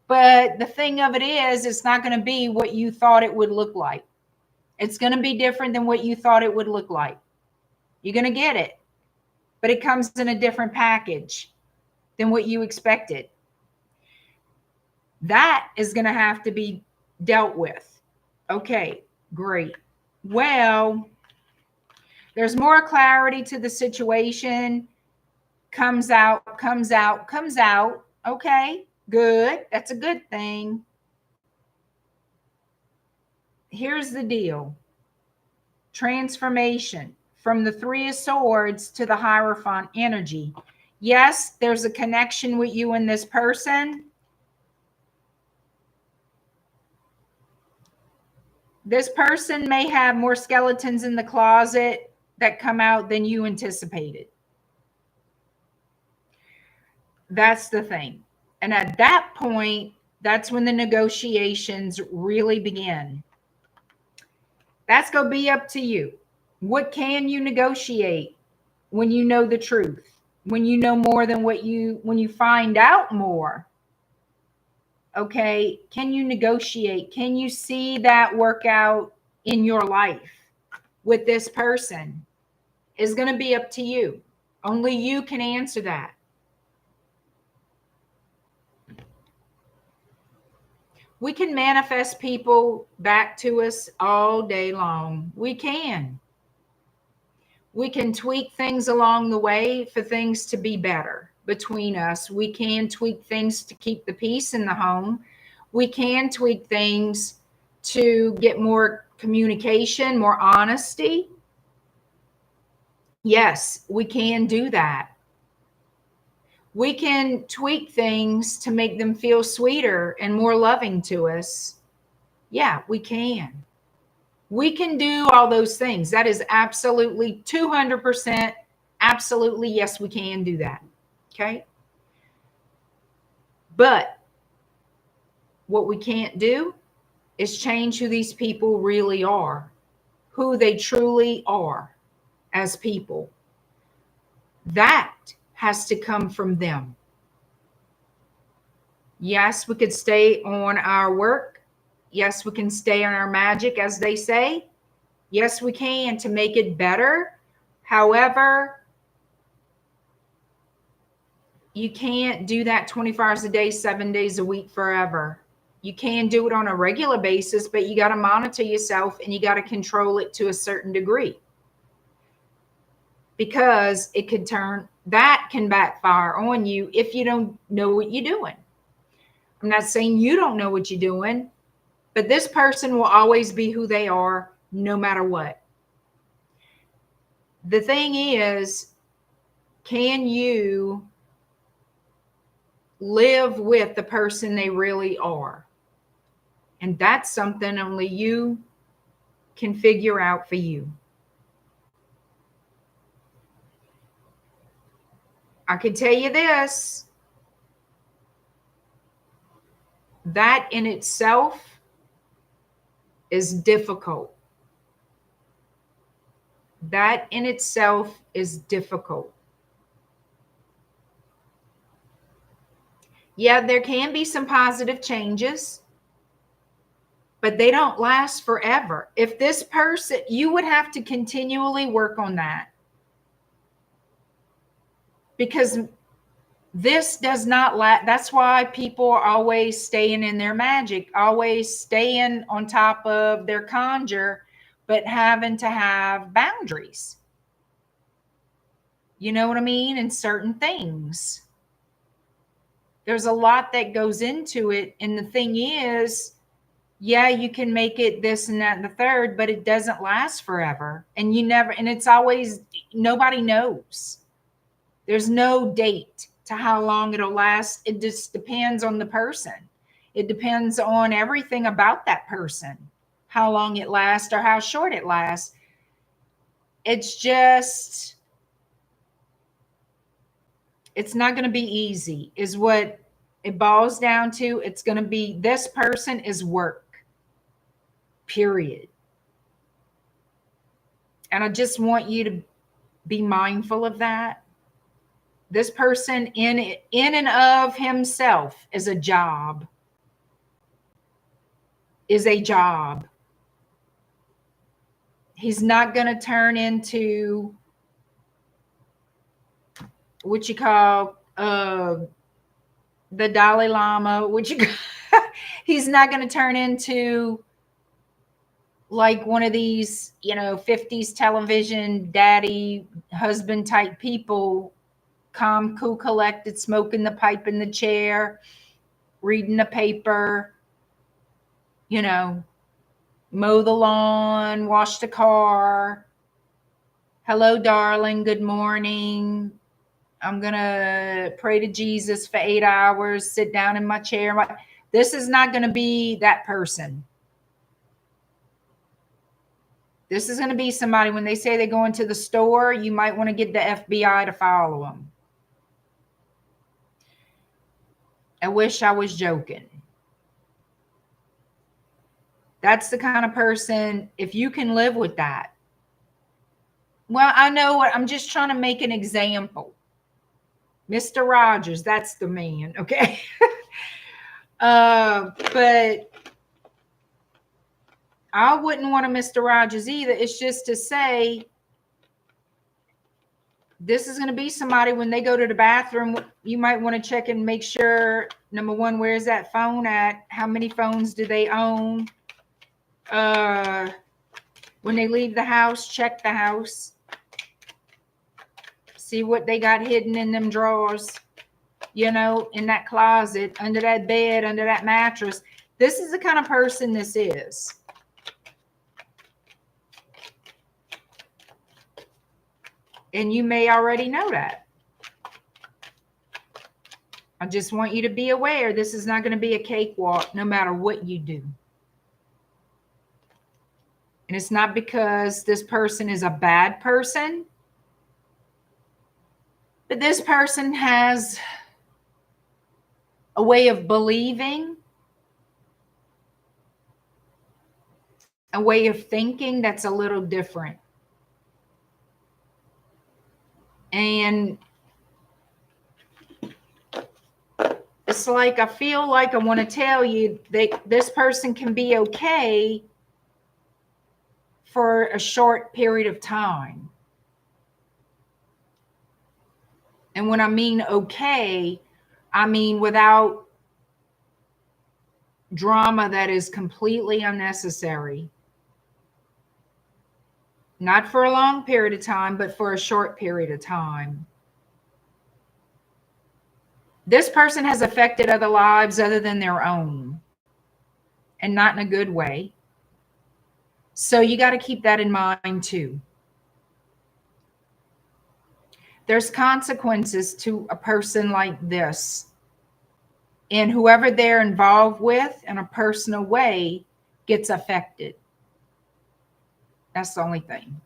But the thing of it is, it's not going to be what you thought it would look like. It's going to be different than what you thought it would look like. You're going to get it. But it comes in a different package than what you expected. That is going to have to be dealt with. Okay, great. Well, there's more clarity to the situation. Comes out. Okay, good. That's a good thing. Here's the deal. Transformation from the 3 of Swords to the Hierophant energy. Yes, there's a connection with you and this person. This person may have more skeletons in the closet that come out than you anticipated. That's the thing. And at that point, that's when the negotiations really begin. That's going to be up to you. What can you negotiate? when you know the truth, when you know more than when you find out more. Okay, can you negotiate? Can you see that work out in your life with this person? Is going to be up to you. Only you can answer that. We can manifest people back to us all day long. We can. We can tweak things along the way for things to be better between us. We can tweak things to keep the peace in the home. We can tweak things to get more communication, more honesty. Yes, we can do that. We can tweak things to make them feel sweeter and more loving to us. Yeah, we can. We can do all those things. That is absolutely 200%. Absolutely, yes, we can do that. Okay. But what we can't do is change who these people really are, who they truly are as people. That has to come from them. Yes, we could stay on our work. Yes, we can stay on our magic, as they say. Yes, we can, to make it better. However, you can't do that 24 hours a day, 7 days a week forever. You can do it on a regular basis, but you got to monitor yourself and you got to control it to a certain degree, because it could that can backfire on you if you don't know what you're doing. I'm not saying you don't know what you're doing, but this person will always be who they are no matter what. The thing is, can you live with the person they really are? And that's something only you can figure out for you. I can tell you this, that in itself is difficult. That in itself is difficult. Yeah, there can be some positive changes, but they don't last forever. If this person, you would have to continually work on that, because this does not last. That's why people are always staying in their magic, always staying on top of their conjure, but having to have boundaries. You know what I mean? In certain things. There's a lot that goes into it. And the thing is, yeah, you can make it this and that and the third, but it doesn't last forever. And it's always, nobody knows. There's no date to how long it'll last. It just depends on the person. It depends on everything about that person, how long it lasts or how short it lasts. It's just, it's not going to be easy, is what it boils down to. It's going to be, this person is work, period. And I just want you to be mindful of that. This person in and of himself is a job. Is a job. He's not going to turn into what you call the Dalai Lama. He's not going to turn into like one of these, 50s television daddy husband type people. Calm, cool, collected, smoking the pipe in the chair, reading the paper, mow the lawn, wash the car. Hello, darling. Good morning. I'm going to pray to Jesus for 8 hours, sit down in my chair. This is not going to be that person. This is going to be somebody, when they say they go into the store, you might want to get the FBI to follow them. I wish I was joking. That's the kind of person, if you can live with that, Well, I know what I'm just trying to make an example. Mr. Rogers, that's the man, okay? But I wouldn't want a Mr. Rogers either. It's just to say this is going to be somebody when they go to the bathroom, you might want to check and make sure, number one, where's that phone at? How many phones do they own? When they leave the house, check the house. See what they got hidden in them drawers, you know, in that closet, under that bed, under that mattress. This is the kind of person this is. And you may already know that. I just want you to be aware this is not going to be a cakewalk no matter what you do. And it's not because this person is a bad person, but this person has a way of believing, a way of thinking that's a little different. And it's like, I feel like I want to tell you that this person can be okay for a short period of time. And when I mean okay, I mean without drama that is completely unnecessary. Not for a long period of time, but for a short period of time. This person has affected other lives other than their own, and not in a good way. So you got to keep that in mind too. There's consequences to a person like this. And whoever they're involved with in a personal way gets affected. That's the only thing.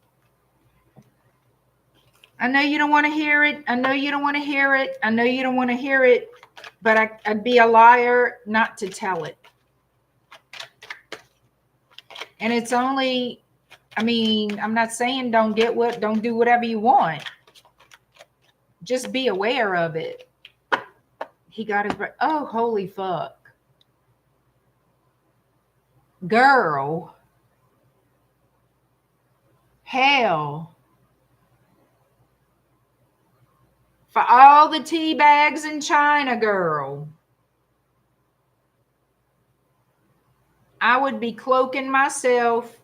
I know you don't want to hear it. I know you don't want to hear it. I know you don't want to hear it. But I'd be a liar not to tell it. And it's only, I mean, I'm not saying don't do whatever you want. Just be aware of it. He got his, oh, holy fuck. Girl. Hell. For all the tea bags in China, girl. I would be cloaking myself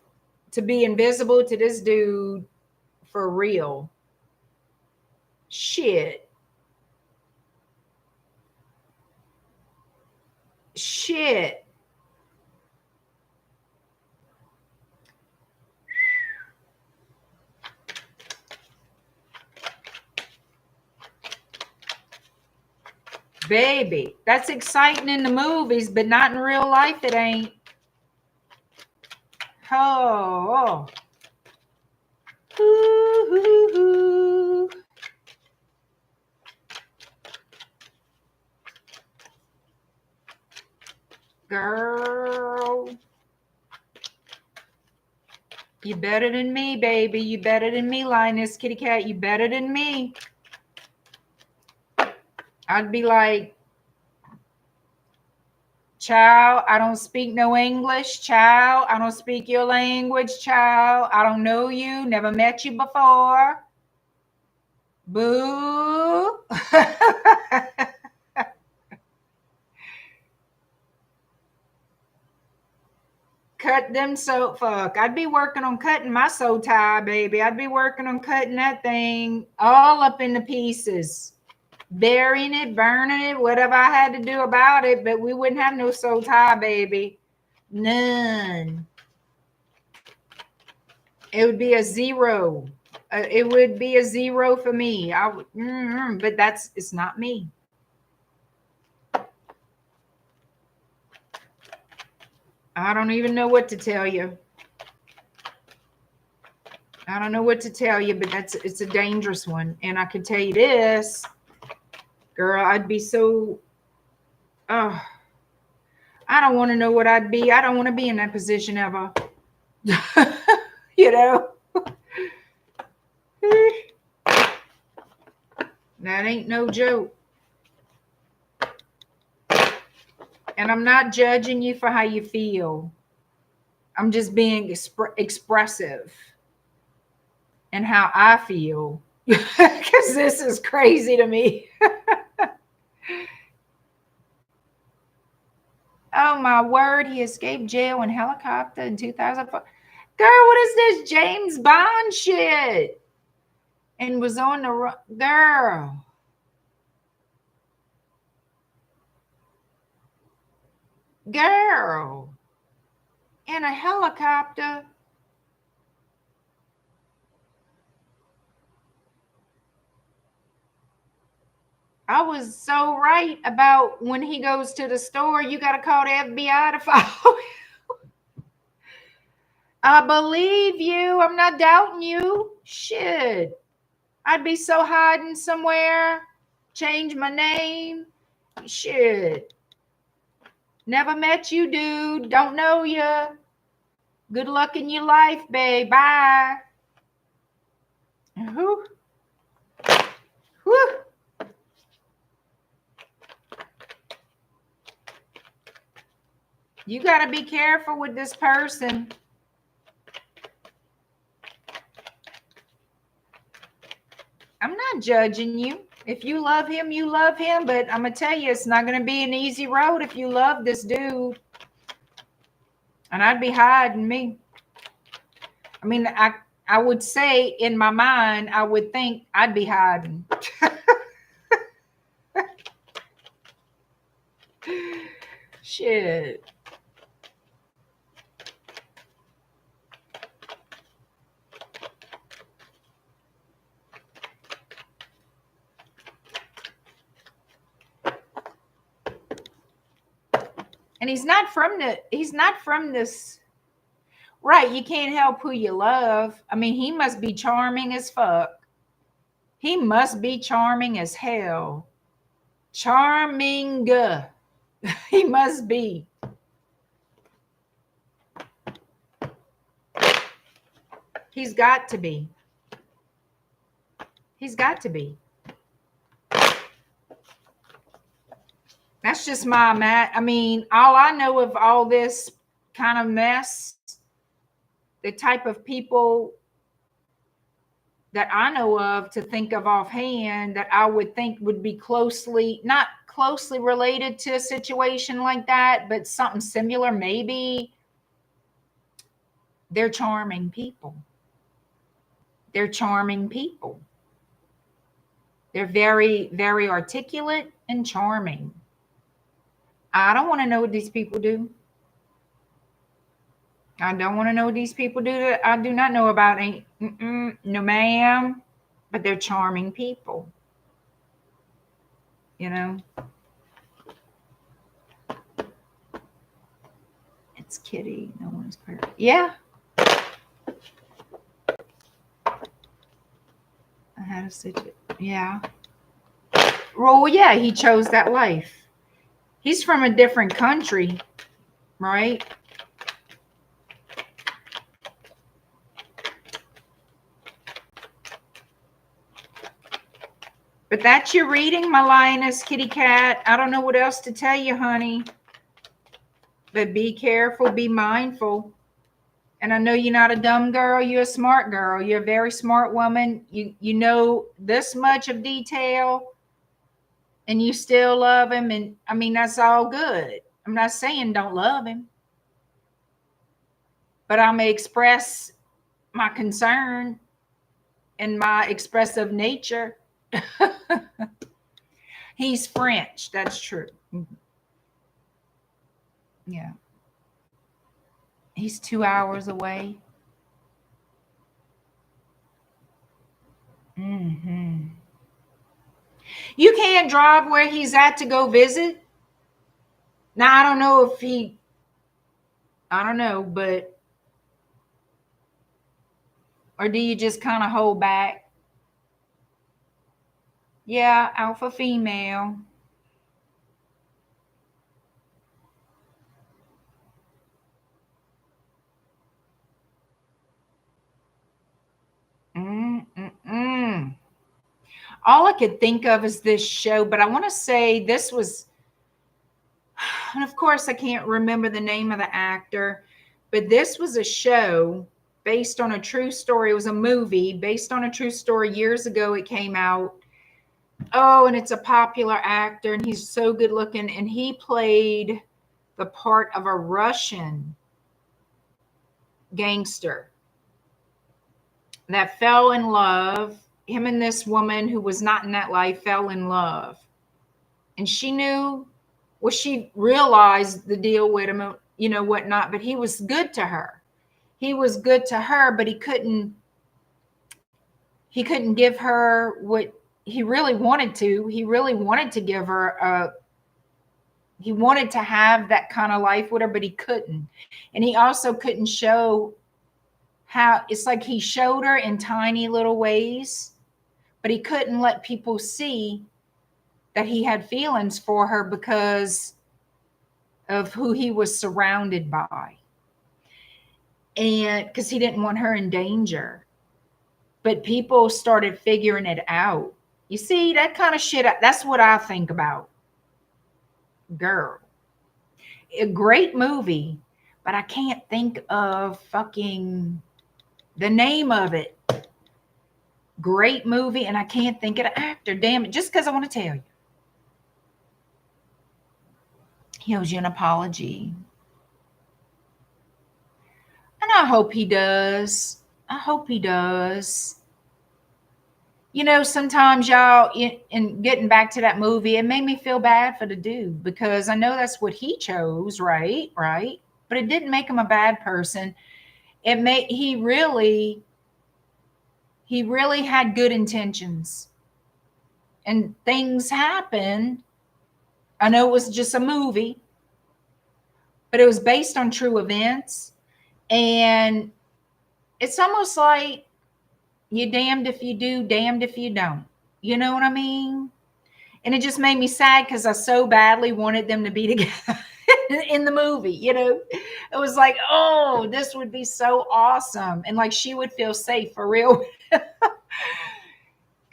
to be invisible to this dude for real. Shit. Shit. Baby, that's exciting in the movies, but not in real life, it ain't. Oh. Ooh, ooh, ooh. Girl. You better than me, baby. You better than me, Lioness Kitty Cat. You better than me. I'd be like, child, I don't speak no English. Child, I don't speak your language. Child, I don't know you. Never met you before. Boo. Cut them so fuck. I'd be working on cutting my soul tie, baby. I'd be working on cutting that thing all up into pieces. Burying it, burning it, whatever I had to do about it, but we wouldn't have no soul tie, baby. None. It would be a zero. It would be a zero for me. I would, but it's not me. I don't even know what to tell you. I don't know what to tell you, but it's a dangerous one. And I can tell you this, girl, I'd be so, I don't want to know what I'd be. I don't want to be in that position ever. You know? That ain't no joke. And I'm not judging you for how you feel. I'm just being expressive and how I feel. Because this is crazy to me. Oh my word, he escaped jail in helicopter in 2004. Girl, what is this James Bond shit? And was on the run. Girl. Girl. In a helicopter. I was so right about when he goes to the store, you got to call the FBI to follow him. I believe you. I'm not doubting you. Shit. I'd be so hiding somewhere. Change my name. Shit. Never met you, dude. Don't know you. Good luck in your life, babe. Bye. Whew. Whew. You got to be careful with this person. I'm not judging you. If you love him, you love him. But I'm going to tell you, it's not going to be an easy road if you love this dude. And I'd be hiding me. I mean, I would say in my mind, I would think I'd be hiding. Shit. And he's not from this. Right, you can't help who you love. I mean, he must be charming as fuck. He must be charming as hell. Charming. He must be. He's got to be. He's got to be. That's just my I mean, all I know of all this kind of mess, the type of people that I know of to think of offhand that I would think would be not closely related to a situation like that, but something similar, maybe. They're charming people. They're charming people. They're very, very articulate and charming. I don't want to know what these people do. I don't want to know what these people do that I do not know about. No, ma'am. But they're charming people. You know? It's Kitty. No one's perfect. Yeah. I had to stitch it. Yeah. Well, yeah, he chose that life. He's from a different country, right? But that's your reading, my lioness kitty cat. I don't know what else to tell you, honey. But be careful, be mindful. And I know you're not a dumb girl, you're a smart girl. You're a very smart woman. You know this much of detail and you still love him. And I mean, that's all good. I'm not saying don't love him. But I'm going to express my concern and my expressive nature. He's French. That's true. Yeah. He's 2 hours away. Mm-hmm. You can't drive where he's at to go visit. Now, I don't know if I don't know, but, or do you just kind of hold back? Yeah, alpha female. Mm-mm-mm. All I could think of is this show, but I want to say this was, and of course I can't remember the name of the actor, but this was a show based on a true story. It was a movie based on a true story. Years ago it came out. Oh, and it's a popular actor, and he's so good looking, and he played the part of a Russian gangster that fell in love. Him and this woman who was not in that life fell in love. And she knew, well, she realized the deal with him, you know, whatnot, but he was good to her. He was good to her, but he couldn't give her what he really wanted to. He really wanted to give her he wanted to have that kind of life with her, but he couldn't. And he also couldn't show how, it's like he showed her in tiny little ways, but he couldn't let people see that he had feelings for her because of who he was surrounded by. And because he didn't want her in danger. But people started figuring it out. You see, that kind of shit, that's what I think about. Girl. A great movie, but I can't think of fucking the name of it. Great movie, and I can't think of the actor. Damn it, just because I want to tell you. He owes you an apology. And I hope he does. I hope he does. You know, sometimes y'all, in getting back to that movie, it made me feel bad for the dude because I know that's what he chose, right? Right. But it didn't make him a bad person. It made, he really had good intentions. And things happened. I know it was just a movie, but it was based on true events. And it's almost like, you're damned if you do, damned if you don't. You know what I mean? And it just made me sad because I so badly wanted them to be together in the movie. You know, it was like, oh, this would be so awesome. And like she would feel safe for real.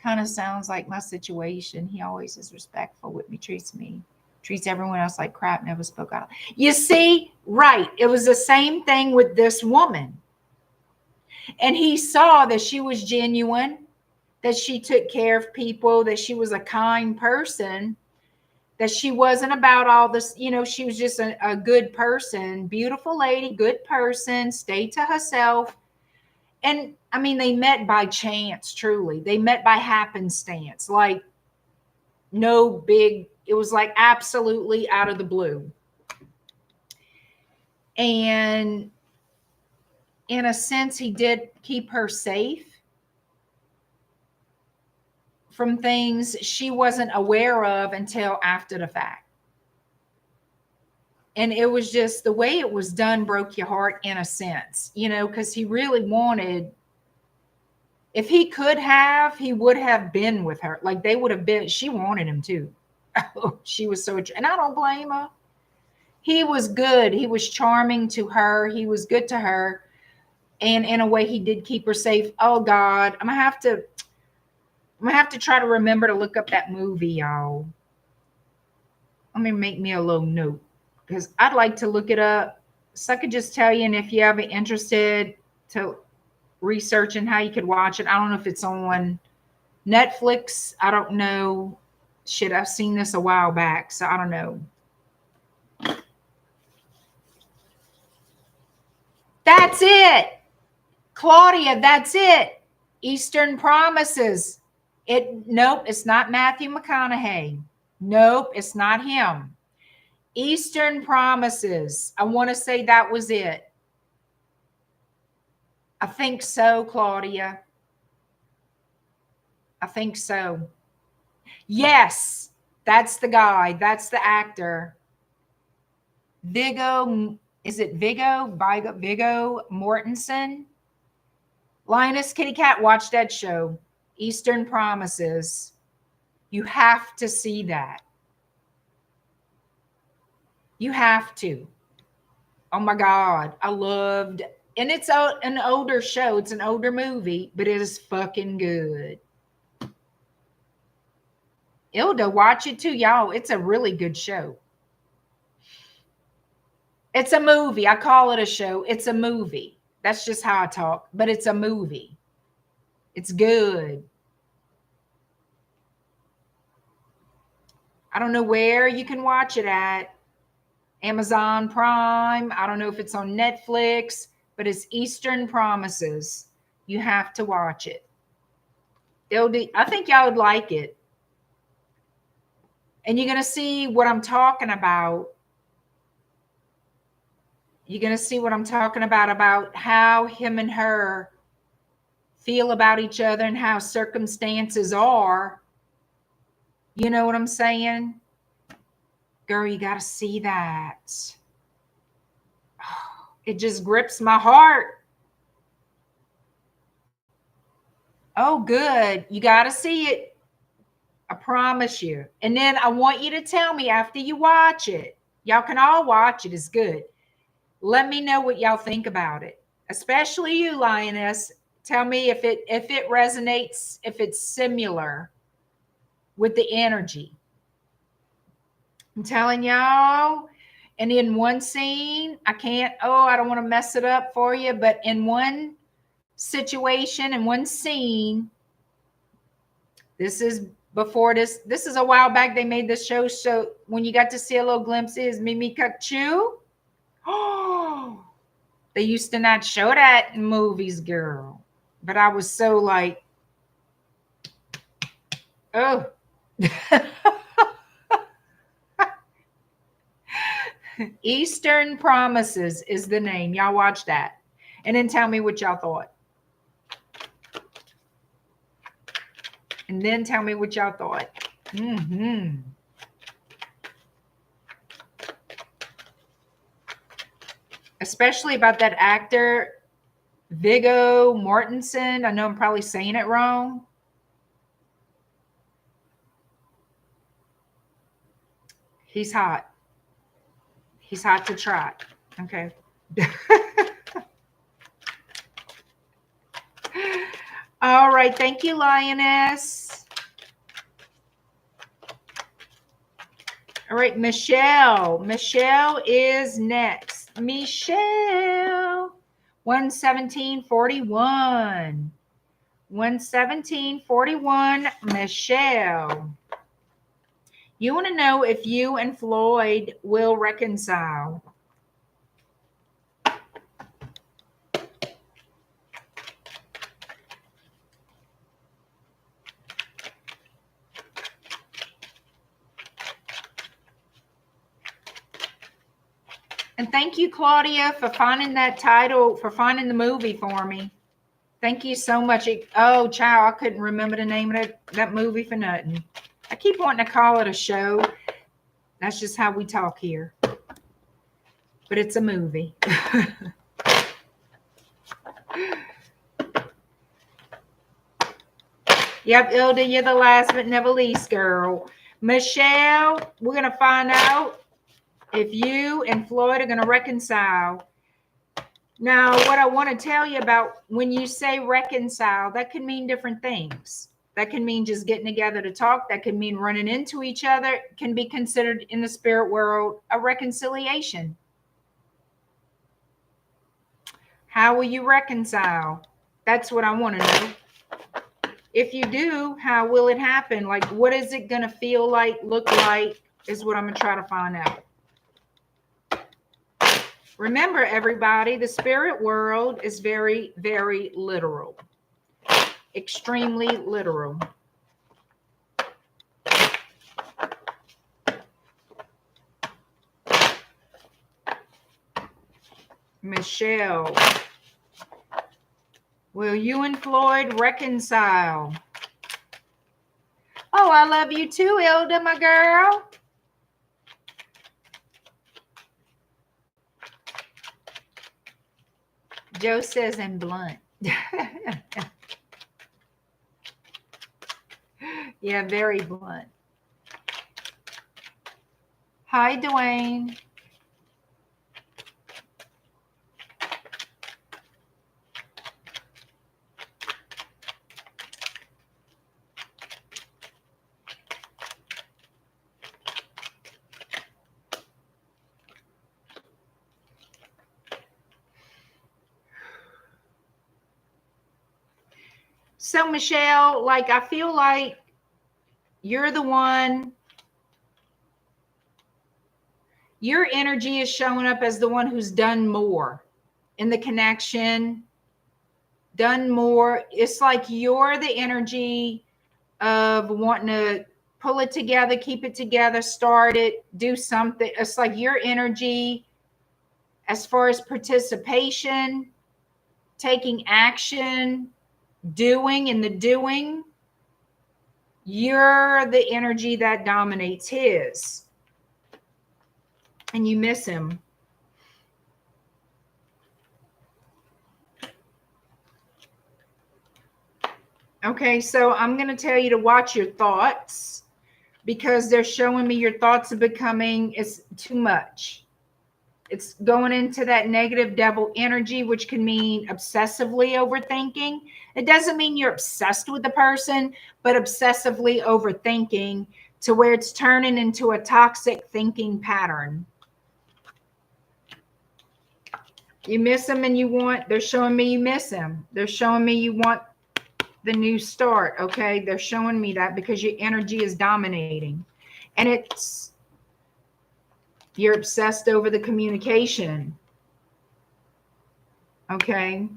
Kind of sounds like my situation. He always is respectful with me, treats everyone else like crap, never spoke out. You see, right. It was the same thing with this woman. And he saw that she was genuine, that she took care of people, that she was a kind person, that she wasn't about all this, you know, she was just a good person, beautiful lady, good person, stayed to herself. And I mean, they met by chance, truly. They met by happenstance, like no big, it was like absolutely out of the blue. And in a sense, he did keep her safe from things she wasn't aware of until after the fact. And it was just the way it was done broke your heart in a sense, you know, because he really wanted, if he could have, he would have been with her. Like they would have been, she wanted him too. She was so, and I don't blame her. He was good. He was charming to her. He was good to her. And in a way, he did keep her safe. Oh God, I'm gonna have to try to remember to look up that movie, y'all. Let me make me a little note because I'd like to look it up. So I could just tell you, and if you're ever interested to researching how you could watch it, I don't know if it's on Netflix. I don't know. Shit, I've seen this a while back, so I don't know. That's it. Claudia, that's it. Eastern Promises. Nope, it's not Matthew McConaughey. Nope, it's not him. Eastern Promises. I want to say that was it. I think so, Claudia. I think so. Yes, that's the guy. That's the actor. Viggo, is it Viggo Mortensen? Lioness Kitty Cat, watch that show. Eastern Promises. You have to see that. You have to. Oh my God. I loved, and it's an older show. It's an older movie, but it is fucking good. Ilda, watch it too, y'all. It's a really good show. It's a movie. I call it a show. It's a movie. That's just how I talk, but it's a movie. It's good. I don't know where you can watch it at. Amazon Prime. I don't know if it's on Netflix, but it's Eastern Promises. You have to watch it. I think y'all would like it. And you're going to see what I'm talking about. You're going to see what I'm talking about how him and her feel about each other and how circumstances are. You know what I'm saying? Girl, you got to see that. It just grips my heart. Oh, good. You got to see it. I promise you. And then I want you to tell me after you watch it. Y'all can all watch it. It's good. Let me know what y'all think about it. Especially you, Lioness. Tell me if it resonates, if it's similar with the energy. I'm telling y'all. And in one scene, I don't want to mess it up for you, but in one situation, in one scene, this is before this is a while back they made this show. So when you got to see a little glimpse is Mimi Kachu. Oh, they used to not show that in movies, girl. But I was so like, oh. Eastern Promises is the name. Y'all watch that. And then tell me what y'all thought. And then tell me what y'all thought. Especially about that actor, Viggo Mortensen. I know I'm probably saying it wrong. He's hot. He's hot to try. Okay. All right. Thank you, Lioness. All right, Michelle. Michelle is next. Michelle. 11741. 11741, Michelle. You want to know if you and Floyd will reconcile. And thank you, Claudia, for finding that title, for finding the movie for me. Thank you so much. Oh, child, I couldn't remember the name of that movie for nothing. I keep wanting to call it a show. That's just how we talk here. But it's a movie. Yep, Ilda, you're the last but never least, girl. Michelle, we're going to find out if you and Floyd are going to reconcile. Now, what I want to tell you about when you say reconcile, that can mean different things. That can mean just getting together to talk. That can mean running into each other. It can be considered in the spirit world a reconciliation. How will you reconcile? That's what I want to know. If you do, how will it happen? Like, what is it going to feel like, look like, is what I'm going to try to find out. Remember, everybody, the spirit world is very, very literal. Extremely literal. Michelle, will you and Floyd reconcile? Oh, I love you too, Ilda, my girl. Joe says, and blunt. Yeah, very blunt. Hi, Dwayne. So Michelle, like, I feel like you're the one, your energy is showing up as the one who's done more in the connection, done more. It's like you're the energy of wanting to pull it together, keep it together, start it, do something. It's like your energy as far as participation, taking action, doing, and the doing, you're the energy that dominates his. And you miss him. Okay, so I'm going to tell you to watch your thoughts, because they're showing me your thoughts are becoming, it's too much. It's going into that negative devil energy, which can mean obsessively overthinking. It doesn't mean you're obsessed with the person, but obsessively overthinking to where it's turning into a toxic thinking pattern. You miss them and you want, they're showing me you miss them. They're showing me you want the new start. Okay. They're showing me that because your energy is dominating, and it's, you're obsessed over the communication. Okay.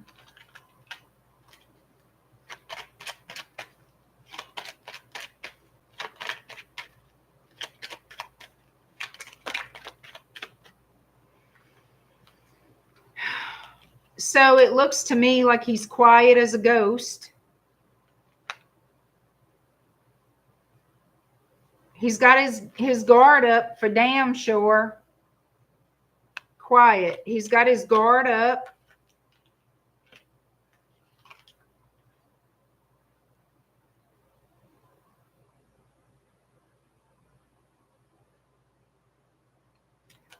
So it looks to me like he's quiet as a ghost. He's got his guard up for damn sure. Quiet. He's got his guard up.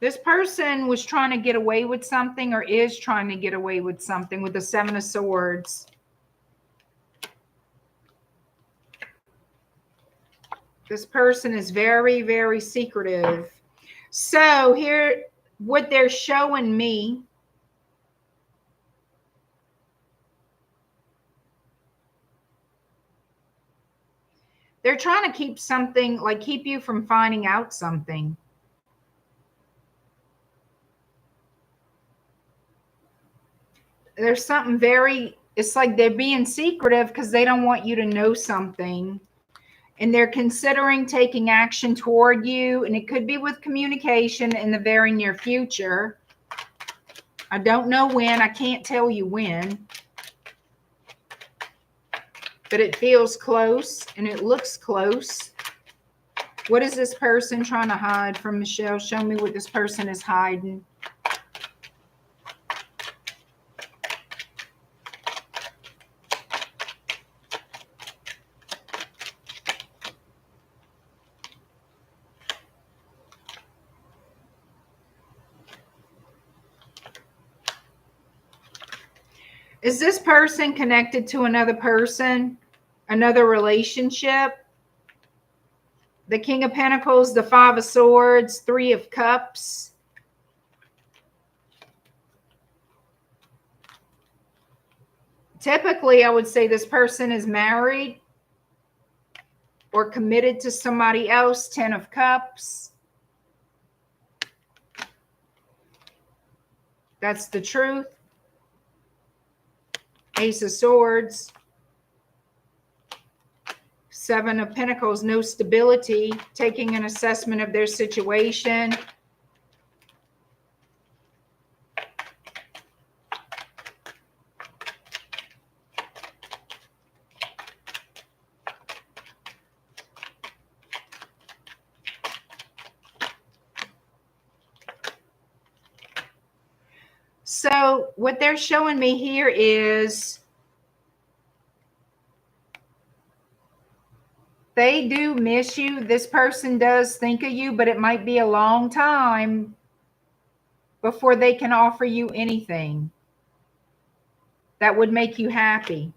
This person was trying to get away with something, or is trying to get away with something, with the Seven of Swords. This person is very, very secretive. So here, what they're showing me, they're trying to keep something, like keep you from finding out something. There's something very, it's like they're being secretive because they don't want you to know something. And they're considering taking action toward you. And it could be with communication in the very near future. I don't know when. I can't tell you when. But it feels close and it looks close. What is this person trying to hide from Michelle? Show me what this person is hiding. Is this person connected to another person, another relationship? The King of Pentacles, the Five of Swords, Three of Cups. Typically, I would say this person is married or committed to somebody else. Ten of Cups. That's the truth. Ace of Swords. Seven of Pentacles, no stability, taking an assessment of their situation. So what they're showing me here is they do miss you. This person does think of you, but it might be a long time before they can offer you anything that would make you happy.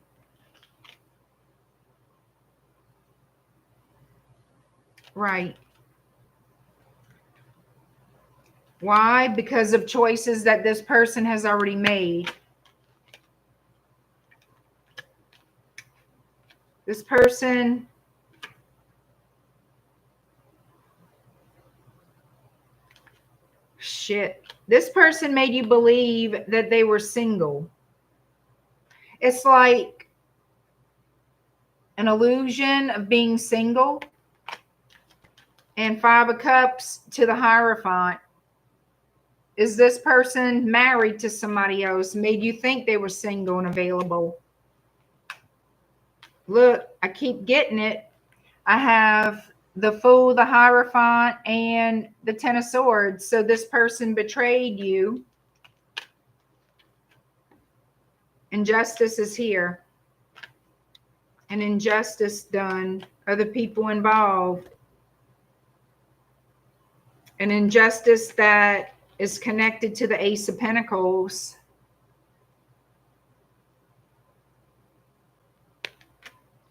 Right. Why? Because of choices that this person has already made. This person, shit. This person made you believe that they were single. It's like an illusion of being single. And 5 of Cups to the Hierophant. Is this person married to somebody else? Made you think they were single and available. Look, I keep getting it. I have the Fool, the Hierophant, and the Ten of Swords. So this person betrayed you. Injustice is here. An injustice done. Are the people involved? An injustice that is connected to the Ace of Pentacles.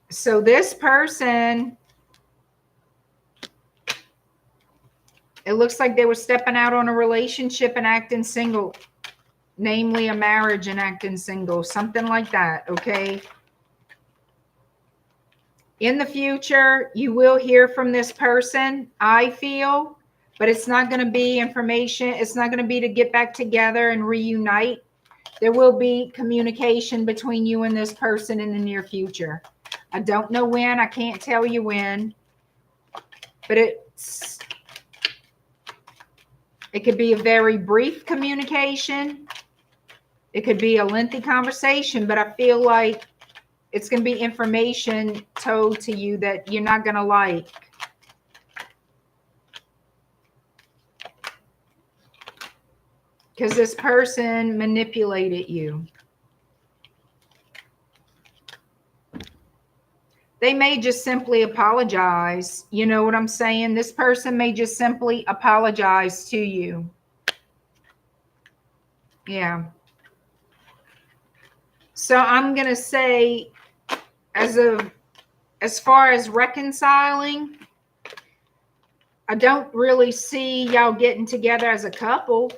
So this person, it looks like they were stepping out on a relationship and acting single, namely a marriage and acting single, something like that, okay? In the future, you will hear from this person, I feel, but it's not going to be information. It's not going to be to get back together and reunite. There will be communication between you and this person in the near future. I don't know when. I can't tell you when. But it could be a very brief communication. It could be a lengthy conversation, but I feel like it's going to be information told to you that you're not going to like. Because this person manipulated you. They may just simply apologize. You know what I'm saying? This person may just simply apologize to you. Yeah. So I'm going to say, as far as reconciling, I don't really see y'all getting together as a couple.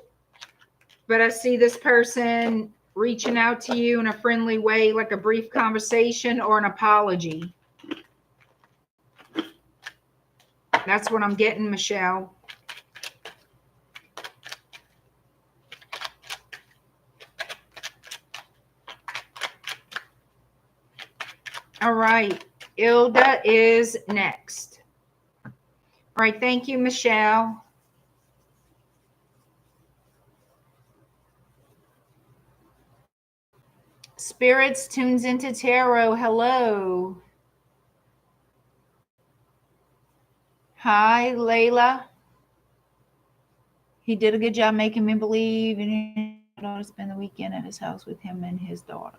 But I see this person reaching out to you in a friendly way, like a brief conversation or an apology. That's what I'm getting, Michelle. All right. ILDA is next. All right. Thank you, Michelle. Spirits tunes into tarot. Hello. Hi, Layla. He did a good job making me believe and he to spend the weekend at his house with him and his daughter.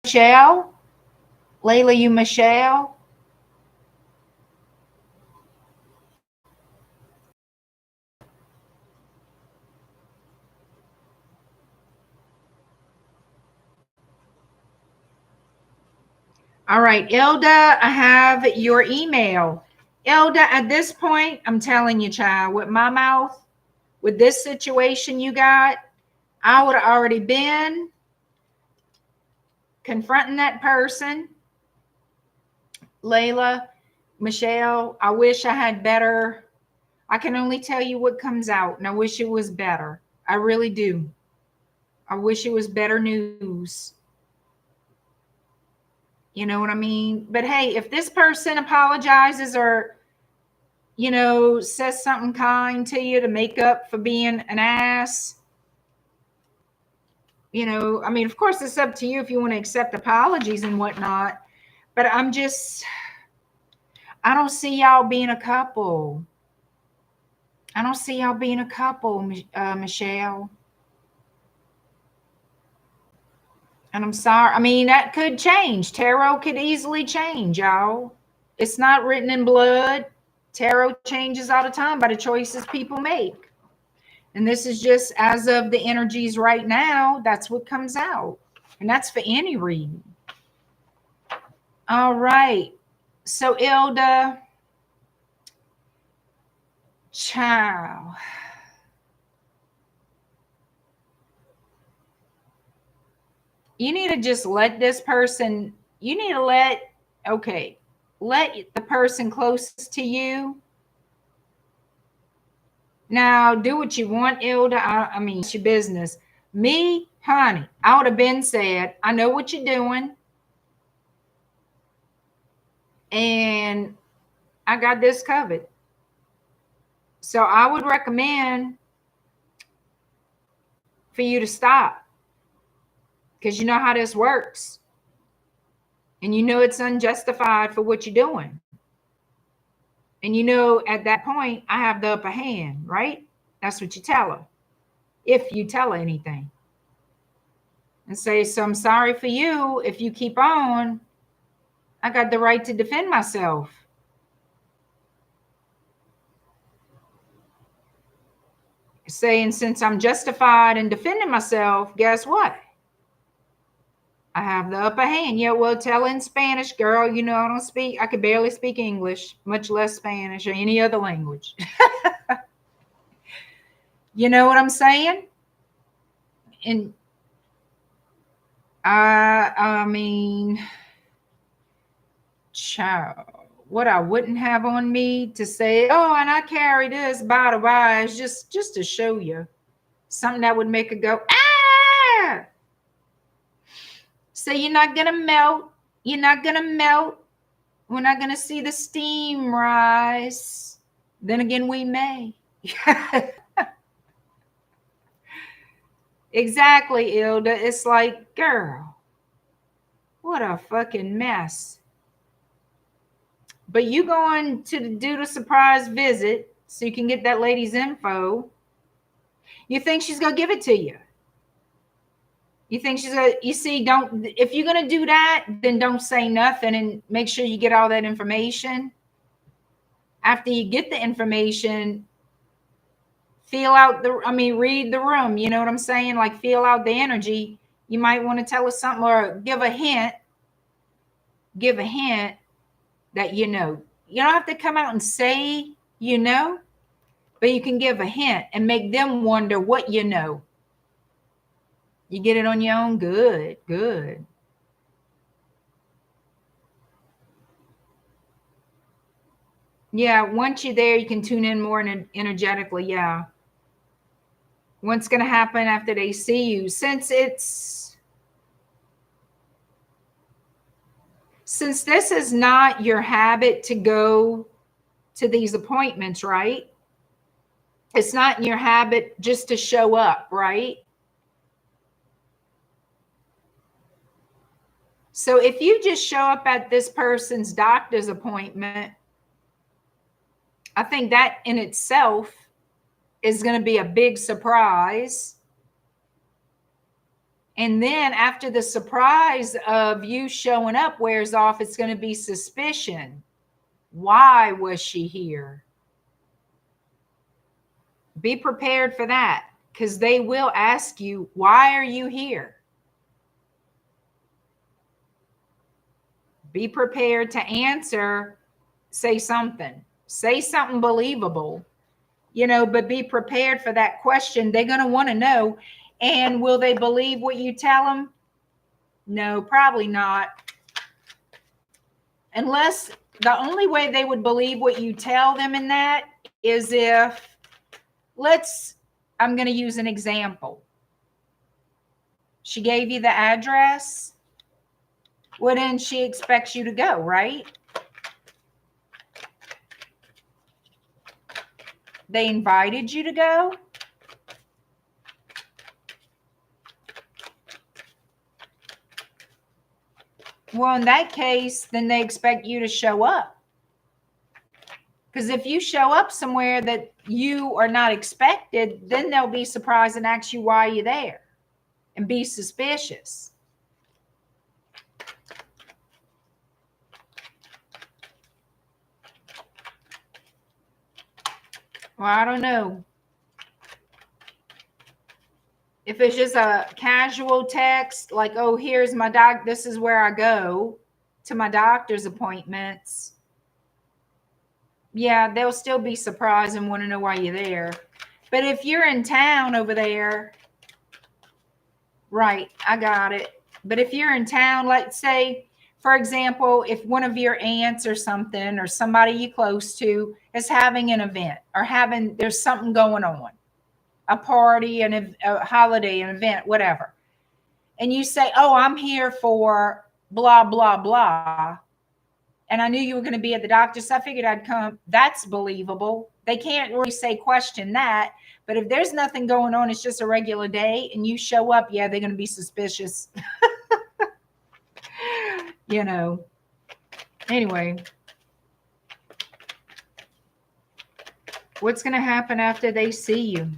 Michelle? Layla, you Michelle? All right, ILDA, I have your email. ILDA, at this point, I'm telling you, child, with my mouth, with this situation you got, I would have already been confronting that person. Layla, Michelle, I wish I had better. I can only tell you what comes out, and I wish it was better. I really do. I wish it was better news. You know what I mean? But hey, if this person apologizes or, you know, says something kind to you to make up for being an ass, you know, I mean, of course, it's up to you if you want to accept apologies and whatnot. But I don't see y'all being a couple. I don't see y'all being a couple, Michelle. And I'm sorry. I mean, that could change. Tarot could easily change, y'all. It's not written in blood. Tarot changes all the time by the choices people make. And this is just as of the energies right now. That's what comes out. And that's for any reading. All right. So, ILDA, child. you need to just let this person, you need to let the person closest to you. Now, do what you want, Ilda. I mean, it's your business. Me, honey, I would have been said, I know what you're doing. And I got this covered. So I would recommend for you to stop, because you know how this works. And you know it's unjustified for what you're doing. And you know at that point, I have the upper hand, right? That's what you tell her. If you tell her anything. And say, so I'm sorry for you. If you keep on, I got the right to defend myself. Saying, since I'm justified in defending myself, guess what? I have the upper hand. Yeah, well, tell in Spanish, girl. You know, I could barely speak English, much less Spanish or any other language. You know what I'm saying? And I mean, child, what I wouldn't have on me to say, oh, and I carry this, by the way, is just to show you something that would make it go, ah! So you're not going to melt. You're not going to melt. We're not going to see the steam rise. Then again, we may. Exactly, Ilda. It's like, girl, what a fucking mess. But you going to do the surprise visit so you can get that lady's info. You think she's going to give it to you? You think she's going to, you see, if you're going to do that, then don't say nothing and make sure you get all that information. After you get the information, read the room. You know what I'm saying? Like, feel out the energy. You might want to tell us something or give a hint. Give a hint that you know. You don't have to come out and say you know, but you can give a hint and make them wonder what you know. You get it on your own? Good, good. Yeah, once you're there, you can tune in more energetically. Yeah. What's going to happen after they see you? Since this is not your habit to go to these appointments, right? It's not in your habit just to show up, right? So if you just show up at this person's doctor's appointment, I think that in itself is going to be a big surprise. And then after the surprise of you showing up wears off, it's going to be suspicion. Why was she here? Be prepared for that, because they will ask you, why are you here? Be prepared to answer. Say something believable, but be prepared for that question. They're going to want to know. And will they believe what you tell them? No, probably not. Unless the only way they would believe what you tell them in that is if, I'm going to use an example. She gave you the address. Well, then she expects you to go, right? They invited you to go. Well, in that case, then they expect you to show up. Because if you show up somewhere that you are not expected, then they'll be surprised and ask you why you're there and be suspicious. Well, I don't know. If it's just a casual text, like, oh, here's my this is where I go to my doctor's appointments. Yeah, they'll still be surprised and want to know why you're there. But if you're in town over there, right, I got it. But if you're in town, let's say, for example, if one of your aunts or something, or somebody you close to is having an event, or there's something going on, a party, a holiday, an event, whatever. And you say, oh, I'm here for blah, blah, blah. And I knew you were going to be at the doctor, so I figured I'd come. That's believable. They can't really say question that. But if there's nothing going on, it's just a regular day, and you show up, yeah, they're going to be suspicious. You know. Anyway. What's going to happen after they see you?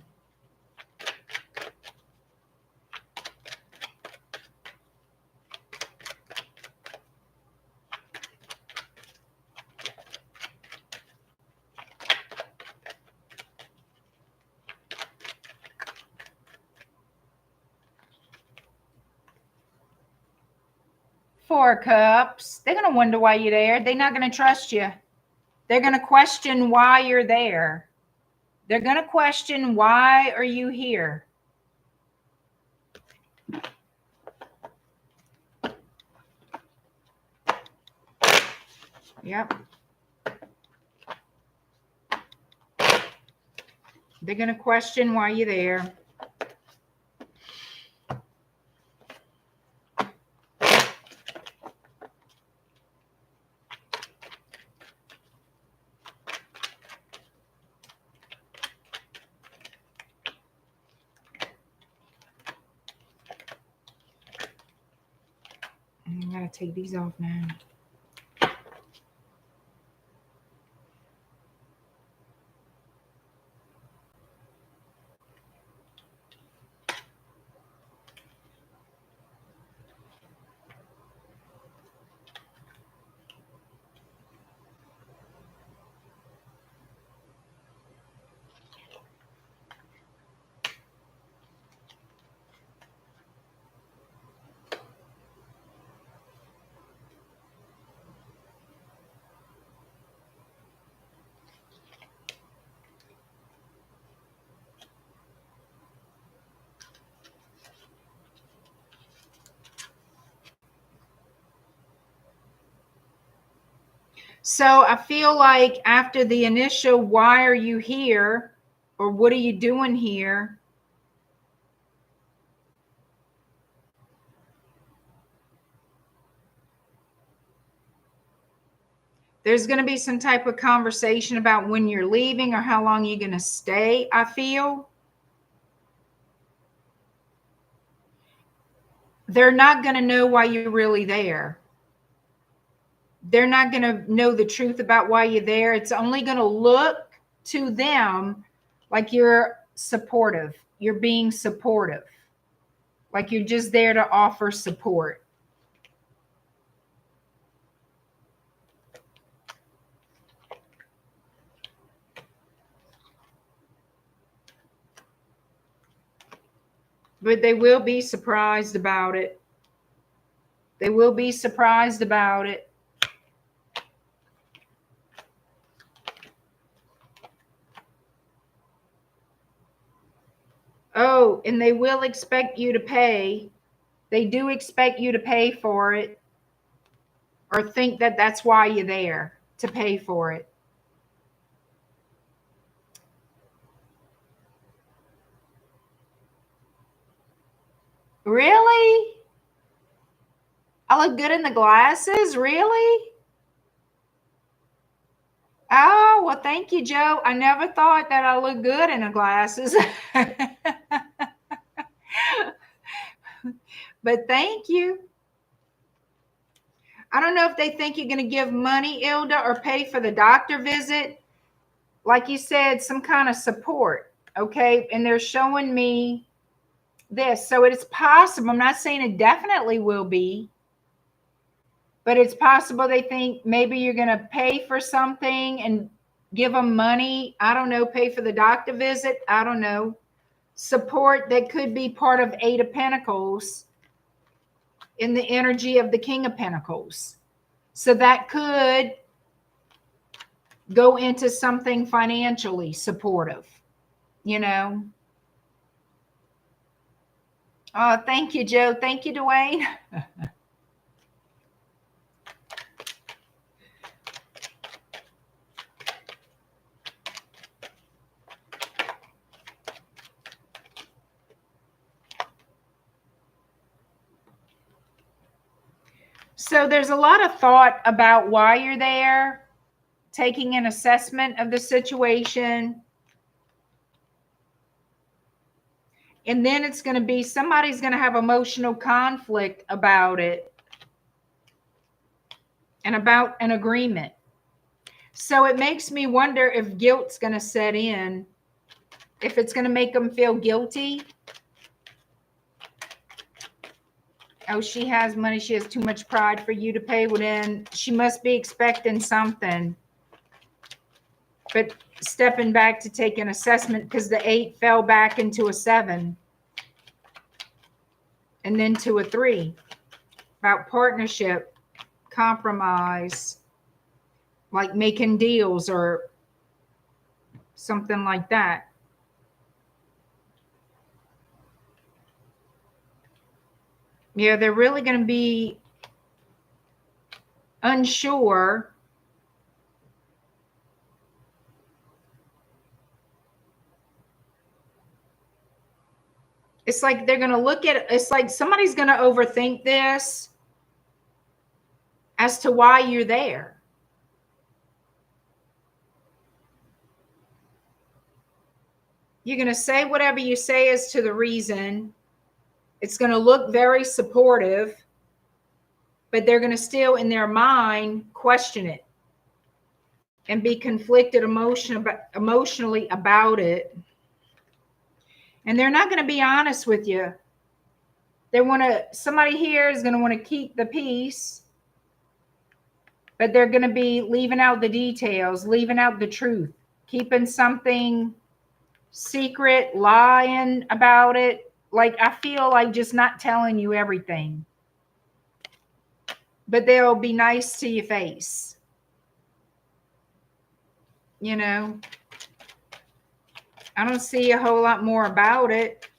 Four of Cups. They're going to wonder why you're there. They're not going to trust you. They're going to question why you're there. They're going to question, why are you here? Yep. They're going to question why you're there. I'm going to take these off now. So I feel like after the initial, why are you here? Or what are you doing here? There's going to be some type of conversation about when you're leaving or how long you're going to stay, I feel. They're not going to know why you're really there. They're not going to know the truth about why you're there. It's only going to look to them like you're supportive. You're being supportive. Like you're just there to offer support. But they will be surprised about it. They will be surprised about it. Oh, and they will expect you to pay. They do expect you to pay for it, or think that that's why you're there, to pay for it. Really? I look good in the glasses? Really? Oh, well, thank you, Joe. I never thought that I look good in the glasses. But thank you. I don't know if they think you're going to give money, Ilda, or pay for the doctor visit. Like you said, some kind of support. Okay. And they're showing me this. So it's possible. I'm not saying it definitely will be, but it's possible they think maybe you're going to pay for something and give them money. I don't know. Pay for the doctor visit. I don't know. Support that could be part of Eight of Pentacles in the energy of the King of Pentacles. So that could go into something financially supportive, you know. Oh, thank you, Joe. Thank you, Dwayne. So there's a lot of thought about why you're there, taking an assessment of the situation. And then it's going to be somebody's going to have emotional conflict about it and about an agreement. So it makes me wonder if guilt's going to set in, if it's going to make them feel guilty. Oh, she has money. She has too much pride for you to pay. Well, then she must be expecting something. But stepping back to take an assessment, because the 8 fell back into a 7 and then to a 3 about partnership, compromise, like making deals or something like that. Yeah, they're really going to be unsure. It's like they're going to look at it. It's like somebody's going to overthink this as to why you're there. You're going to say whatever you say as to the reason. It's going to look very supportive, but they're going to still in their mind question it and be conflicted emotionally about it. And they're not going to be honest with you. Somebody here is going to want to keep the peace, but they're going to be leaving out the details, leaving out the truth, keeping something secret, lying about it. Like, I feel like just not telling you everything, but they'll be nice to your face. You know, I don't see a whole lot more about it.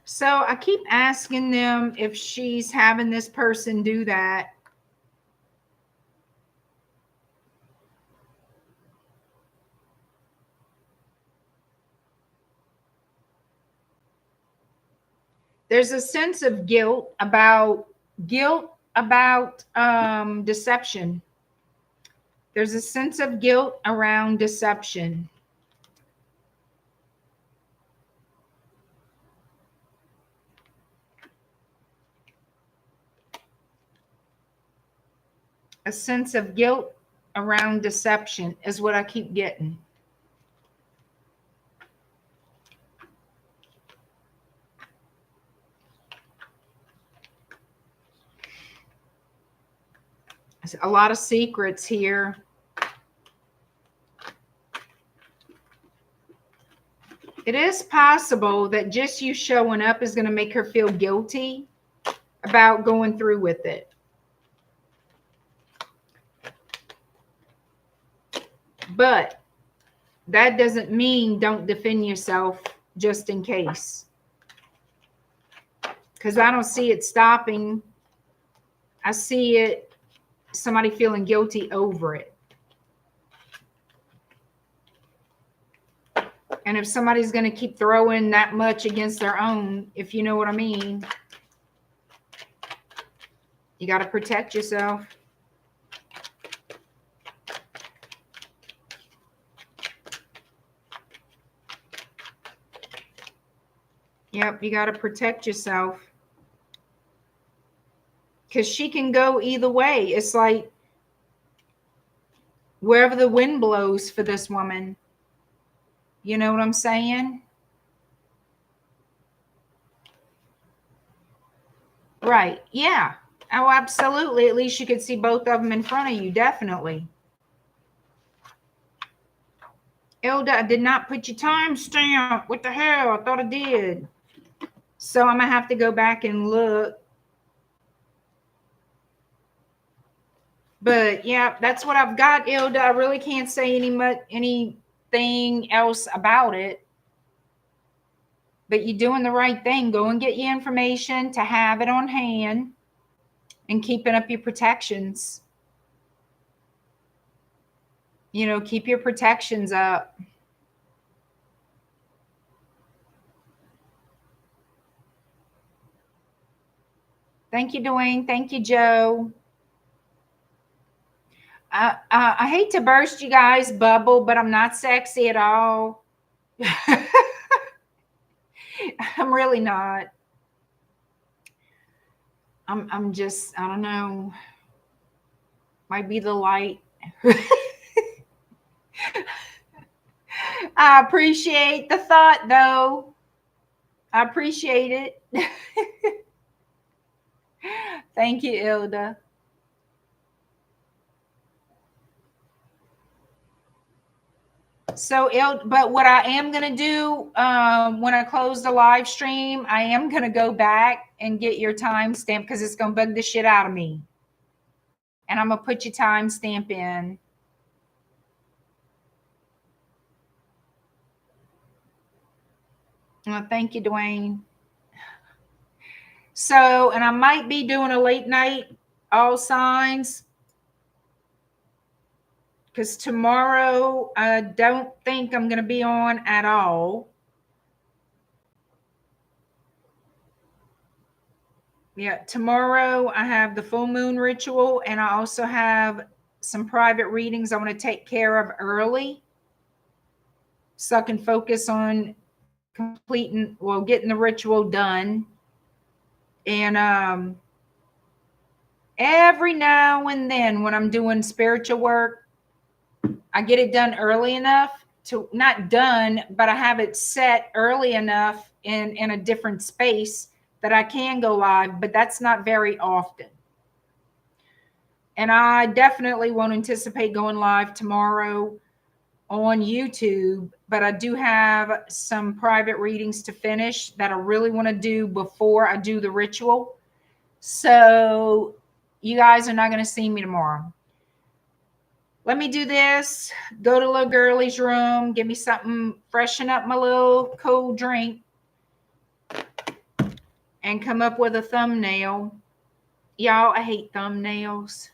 So I keep asking them if she's having this person do that. There's a sense of guilt about deception. There's a sense of guilt around deception. A sense of guilt around deception is what I keep getting. There's a lot of secrets here. It is possible that just you showing up is going to make her feel guilty about going through with it. But that doesn't mean don't defend yourself just in case. Because I don't see it stopping. I see it, somebody feeling guilty over it. And if somebody's going to keep throwing that much against their own, if you know what I mean, you got to protect yourself. Yep, you got to protect yourself. because she can go either way. It's like wherever the wind blows for this woman. You know what I'm saying? Right. Yeah. Oh, absolutely. At least you could see both of them in front of you. Definitely. Ilda, I did not put your timestamp. What the hell? I thought I did. So I'm going to have to go back and look. But yeah, that's what I've got, Ilda. I really can't say anything else about it. But you're doing the right thing. Go and get your information to have it on hand and keeping up your protections. You know, keep your protections up. Thank you, Dwayne. Thank you, Joe. I hate to burst you guys' bubble, but I'm not sexy at all. I'm really not. I'm just, I don't know. Might be the light. I appreciate the thought, though. I appreciate it. Thank you, Ilda. So, but what I am going to do when I close the live stream, I am going to go back and get your timestamp because it's going to bug the shit out of me. And I'm going to put your timestamp in. Thank you, Dwayne. So, and I might be doing a late night all signs because tomorrow I don't think I'm going to be on at all. Yeah, tomorrow I have the full moon ritual and I also have some private readings I want to take care of early so I can focus on getting the ritual done. And every now and then when I'm doing spiritual work, I get it done early enough to not done, but I have it set early enough in a different space that I can go live, but that's not very often. And I definitely won't anticipate going live tomorrow on YouTube, but I do have some private readings to finish that I really want to do before I do the ritual. So you guys are not going to see me tomorrow. Let me do this, go to little girlie's room, give me something, freshen up my little cold drink, and come up with a thumbnail. Y'all, I hate thumbnails.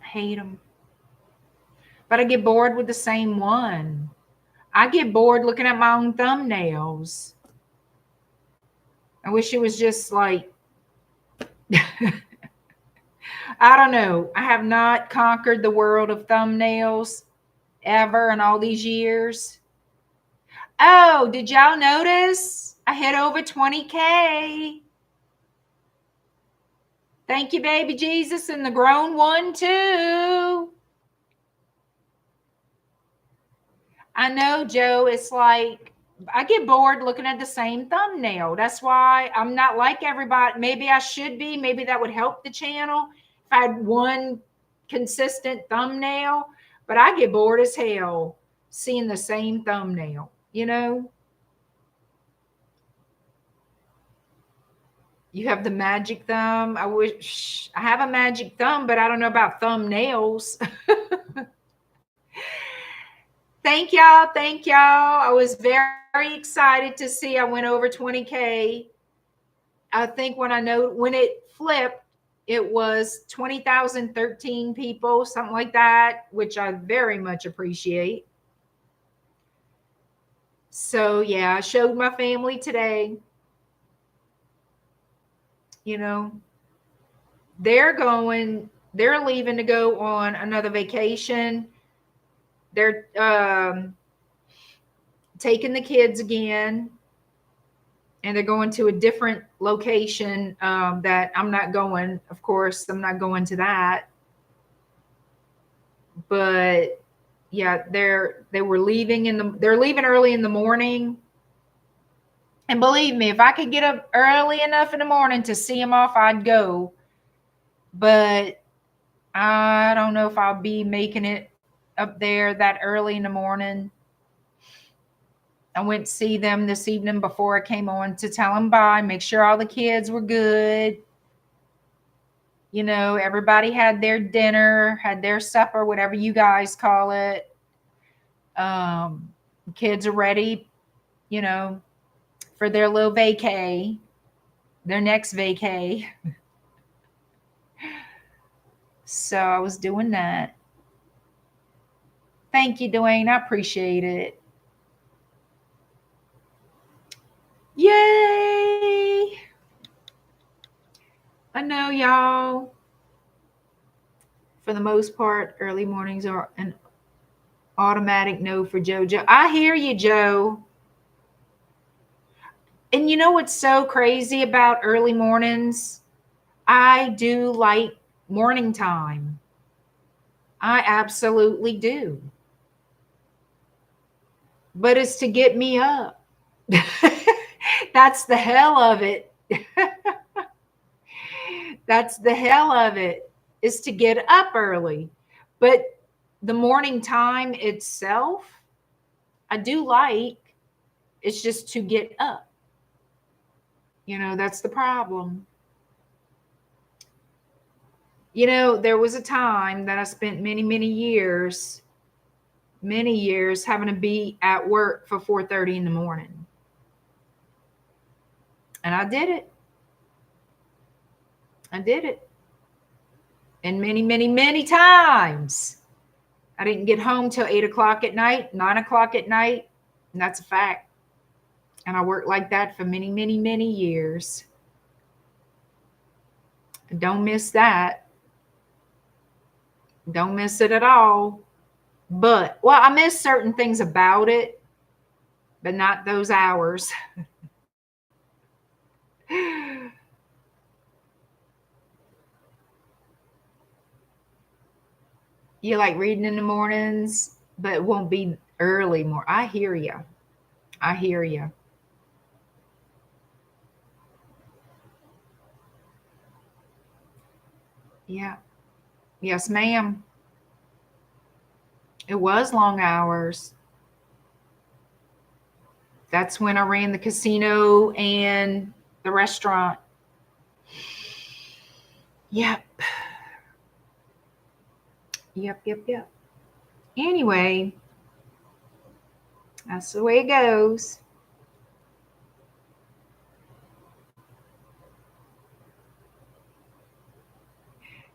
I hate them. But I get bored with the same one. I get bored looking at my own thumbnails. I wish it was just like, I don't know. I have not conquered the world of thumbnails ever in all these years. Oh, did y'all notice? I hit over 20K. Thank you, baby Jesus, and the grown one too. I know, Joe, it's like I get bored looking at the same thumbnail. That's why I'm not like everybody. Maybe I should be. Maybe that would help the channel if I had one consistent thumbnail. But I get bored as hell seeing the same thumbnail, you know? You have the magic thumb. I wish I have a magic thumb, but I don't know about thumbnails. Thank y'all. Thank y'all. I was very excited to see I went over 20K. I think when it flipped, it was 20,013 people, something like that, which I very much appreciate. So yeah, I showed my family today. You know, they're leaving to go on another vacation. They're taking the kids again and they're going to a different location that I'm not going. Of course, I'm not going to that. But yeah, they were leaving they're leaving early in the morning. And believe me, if I could get up early enough in the morning to see them off, I'd go. But I don't know if I'll be making it up there that early in the morning. I went to see them this evening before I came on to tell them bye, make sure all the kids were good. You know, everybody had their dinner, had their supper, whatever you guys call it. Kids are ready, you know, for their little vacay, their next vacay. So I was doing that. Thank you, Dwayne. I appreciate it. Yay! I know, y'all. For the most part, early mornings are an automatic no for JoJo. I hear you, Joe. And you know what's so crazy about early mornings? I do like morning time. I absolutely do. But it's to get me up. That's the hell of it. That's the hell of it, is to get up early. But the morning time itself, I do like. It's just to get up. You know, that's the problem. You know, there was a time that I spent many years having to be at work for 4:30 in the morning. And I did it. I did it. And many times I didn't get home till 8 o'clock at night, 9 o'clock at night. And that's a fact. And I worked like that for many years. Don't miss that. Don't miss it at all. But, well, I miss certain things about it, but not those hours. You like reading in the mornings, but it won't be early more. I hear you. I hear you. Yeah. Yes, ma'am. It was long hours. That's when I ran the casino and the restaurant. Yep. Yep. Anyway, that's the way it goes.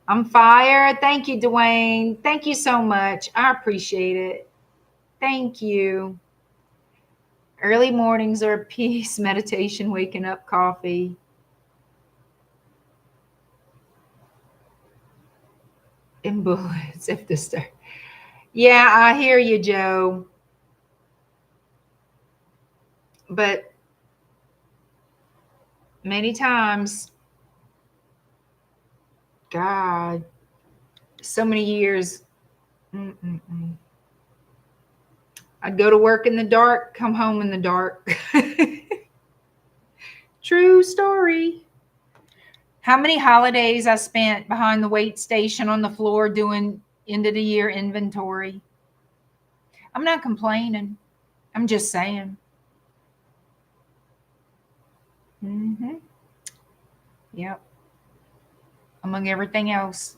I'm fired. Thank you, Dwayne. Thank you so much. I appreciate it. Thank you. Early mornings are peace, meditation, waking up, coffee. And bullets if the star. Yeah, I hear you, Joe. But many times, God, so many years, I'd go to work in the dark, come home in the dark. True story. How many holidays I spent behind the weight station on the floor doing end of the year inventory. I'm not complaining. I'm just saying. Yep. Among everything else.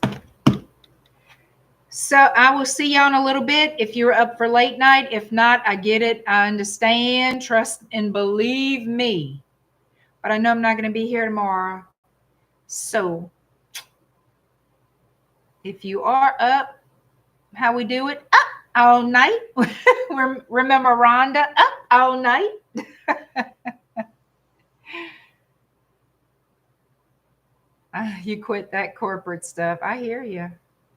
So I will see y'all in a little bit if you're up for late night. If not, I get it. I understand. Trust and believe me. But I know I'm not going to be here tomorrow. So if you are up, how we do it? Up all night. Remember Rhonda? Up all night. You quit that corporate stuff. I hear you.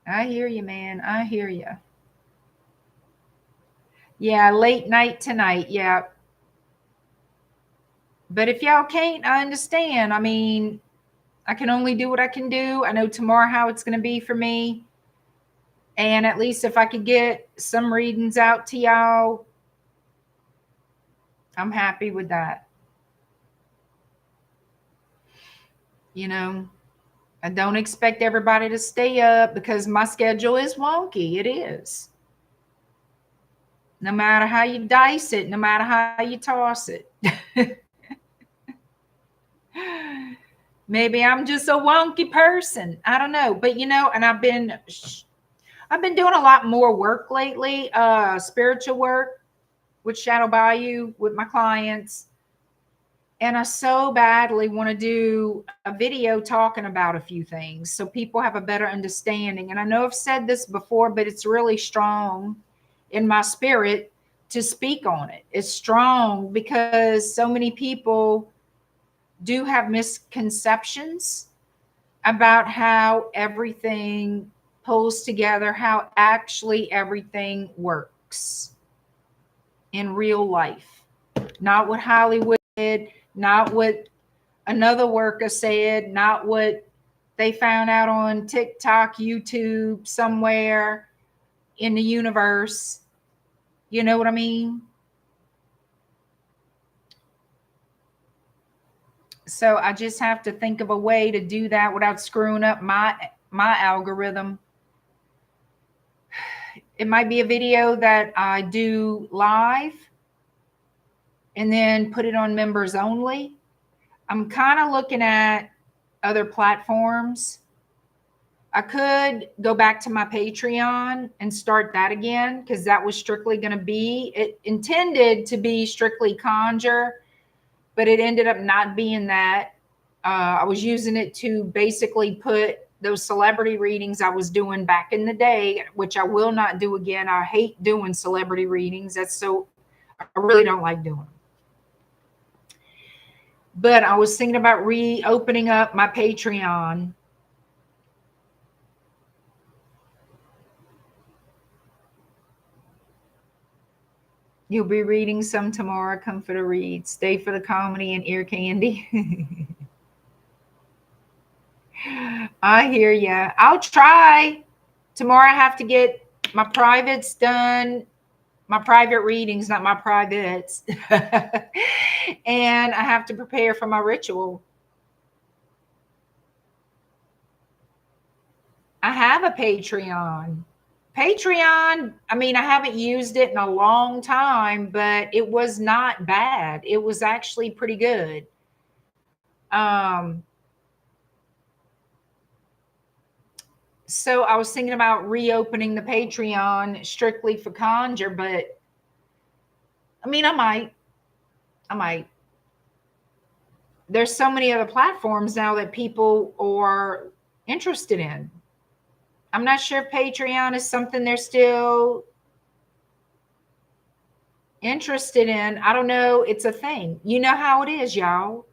I hear you, man. I hear you. Yeah, late night tonight. Yeah. But if y'all can't, I understand. I mean, I can only do what I can do. I know tomorrow how it's going to be for me. And at least if I could get some readings out to y'all, I'm happy with that. You know, I don't expect everybody to stay up because my schedule is wonky. It is. No matter how you dice it, no matter how you toss it. Maybe I'm just a wonky person. I don't know. But you know, and I've been doing a lot more work lately, spiritual work with Shadow Bayou with my clients. And I so badly want to do a video talking about a few things so people have a better understanding. And I know I've said this before, but it's really strong in my spirit to speak on it. It's strong because so many people do have misconceptions about how everything pulls together, how actually everything works in real life. Not what Hollywood did, not what another worker said, not what they found out on TikTok, YouTube, somewhere in the universe. You know what I mean? So I just have to think of a way to do that without screwing up my algorithm. It might be a video that I do live and then put it on members only. I'm kind of looking at other platforms. I could go back to my Patreon and start that again because that was strictly going to be, it intended to be strictly Conjure, but it ended up not being that. I was using it to basically put those celebrity readings I was doing back in the day, which I will not do again. I hate doing celebrity readings. I really don't like doing them. But I was thinking about reopening up my Patreon. You'll be reading some tomorrow. Come for the read. Stay for the comedy and ear candy. I hear ya. I'll try. Tomorrow I have to get my privates done. My private readings, not my privates. And I have to prepare for my ritual. I have a Patreon. I mean, I haven't used it in a long time, but it was not bad. It was actually pretty good. So I was thinking about reopening the Patreon strictly for Conjure, but I mean, I might. There's so many other platforms now that people are interested in. I'm not sure if Patreon is something they're still interested in. I don't know. It's a thing. You know how it is, y'all.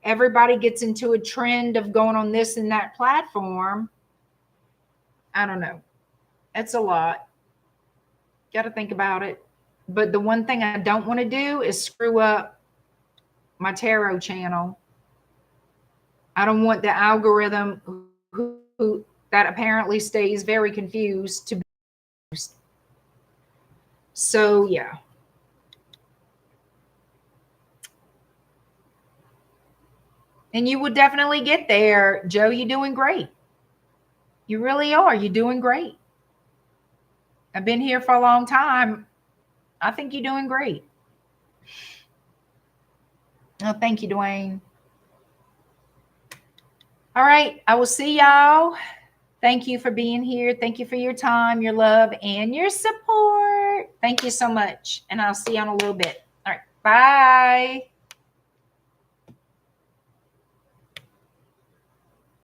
Everybody gets into a trend of going on this and that platform. I don't know. It's a lot. Got to think about it. But the one thing I don't want to do is screw up my tarot channel. I don't want the algorithm who that apparently stays very confused to be used. So yeah. And you will definitely get there. Joe, you're doing great. You really are. You're doing great. I've been here for a long time. I think you're doing great. Oh, thank you, Dwayne. All right. I will see y'all. Thank you for being here. Thank you for your time, your love, and your support. Thank you so much. And I'll see you in a little bit. All right. Bye.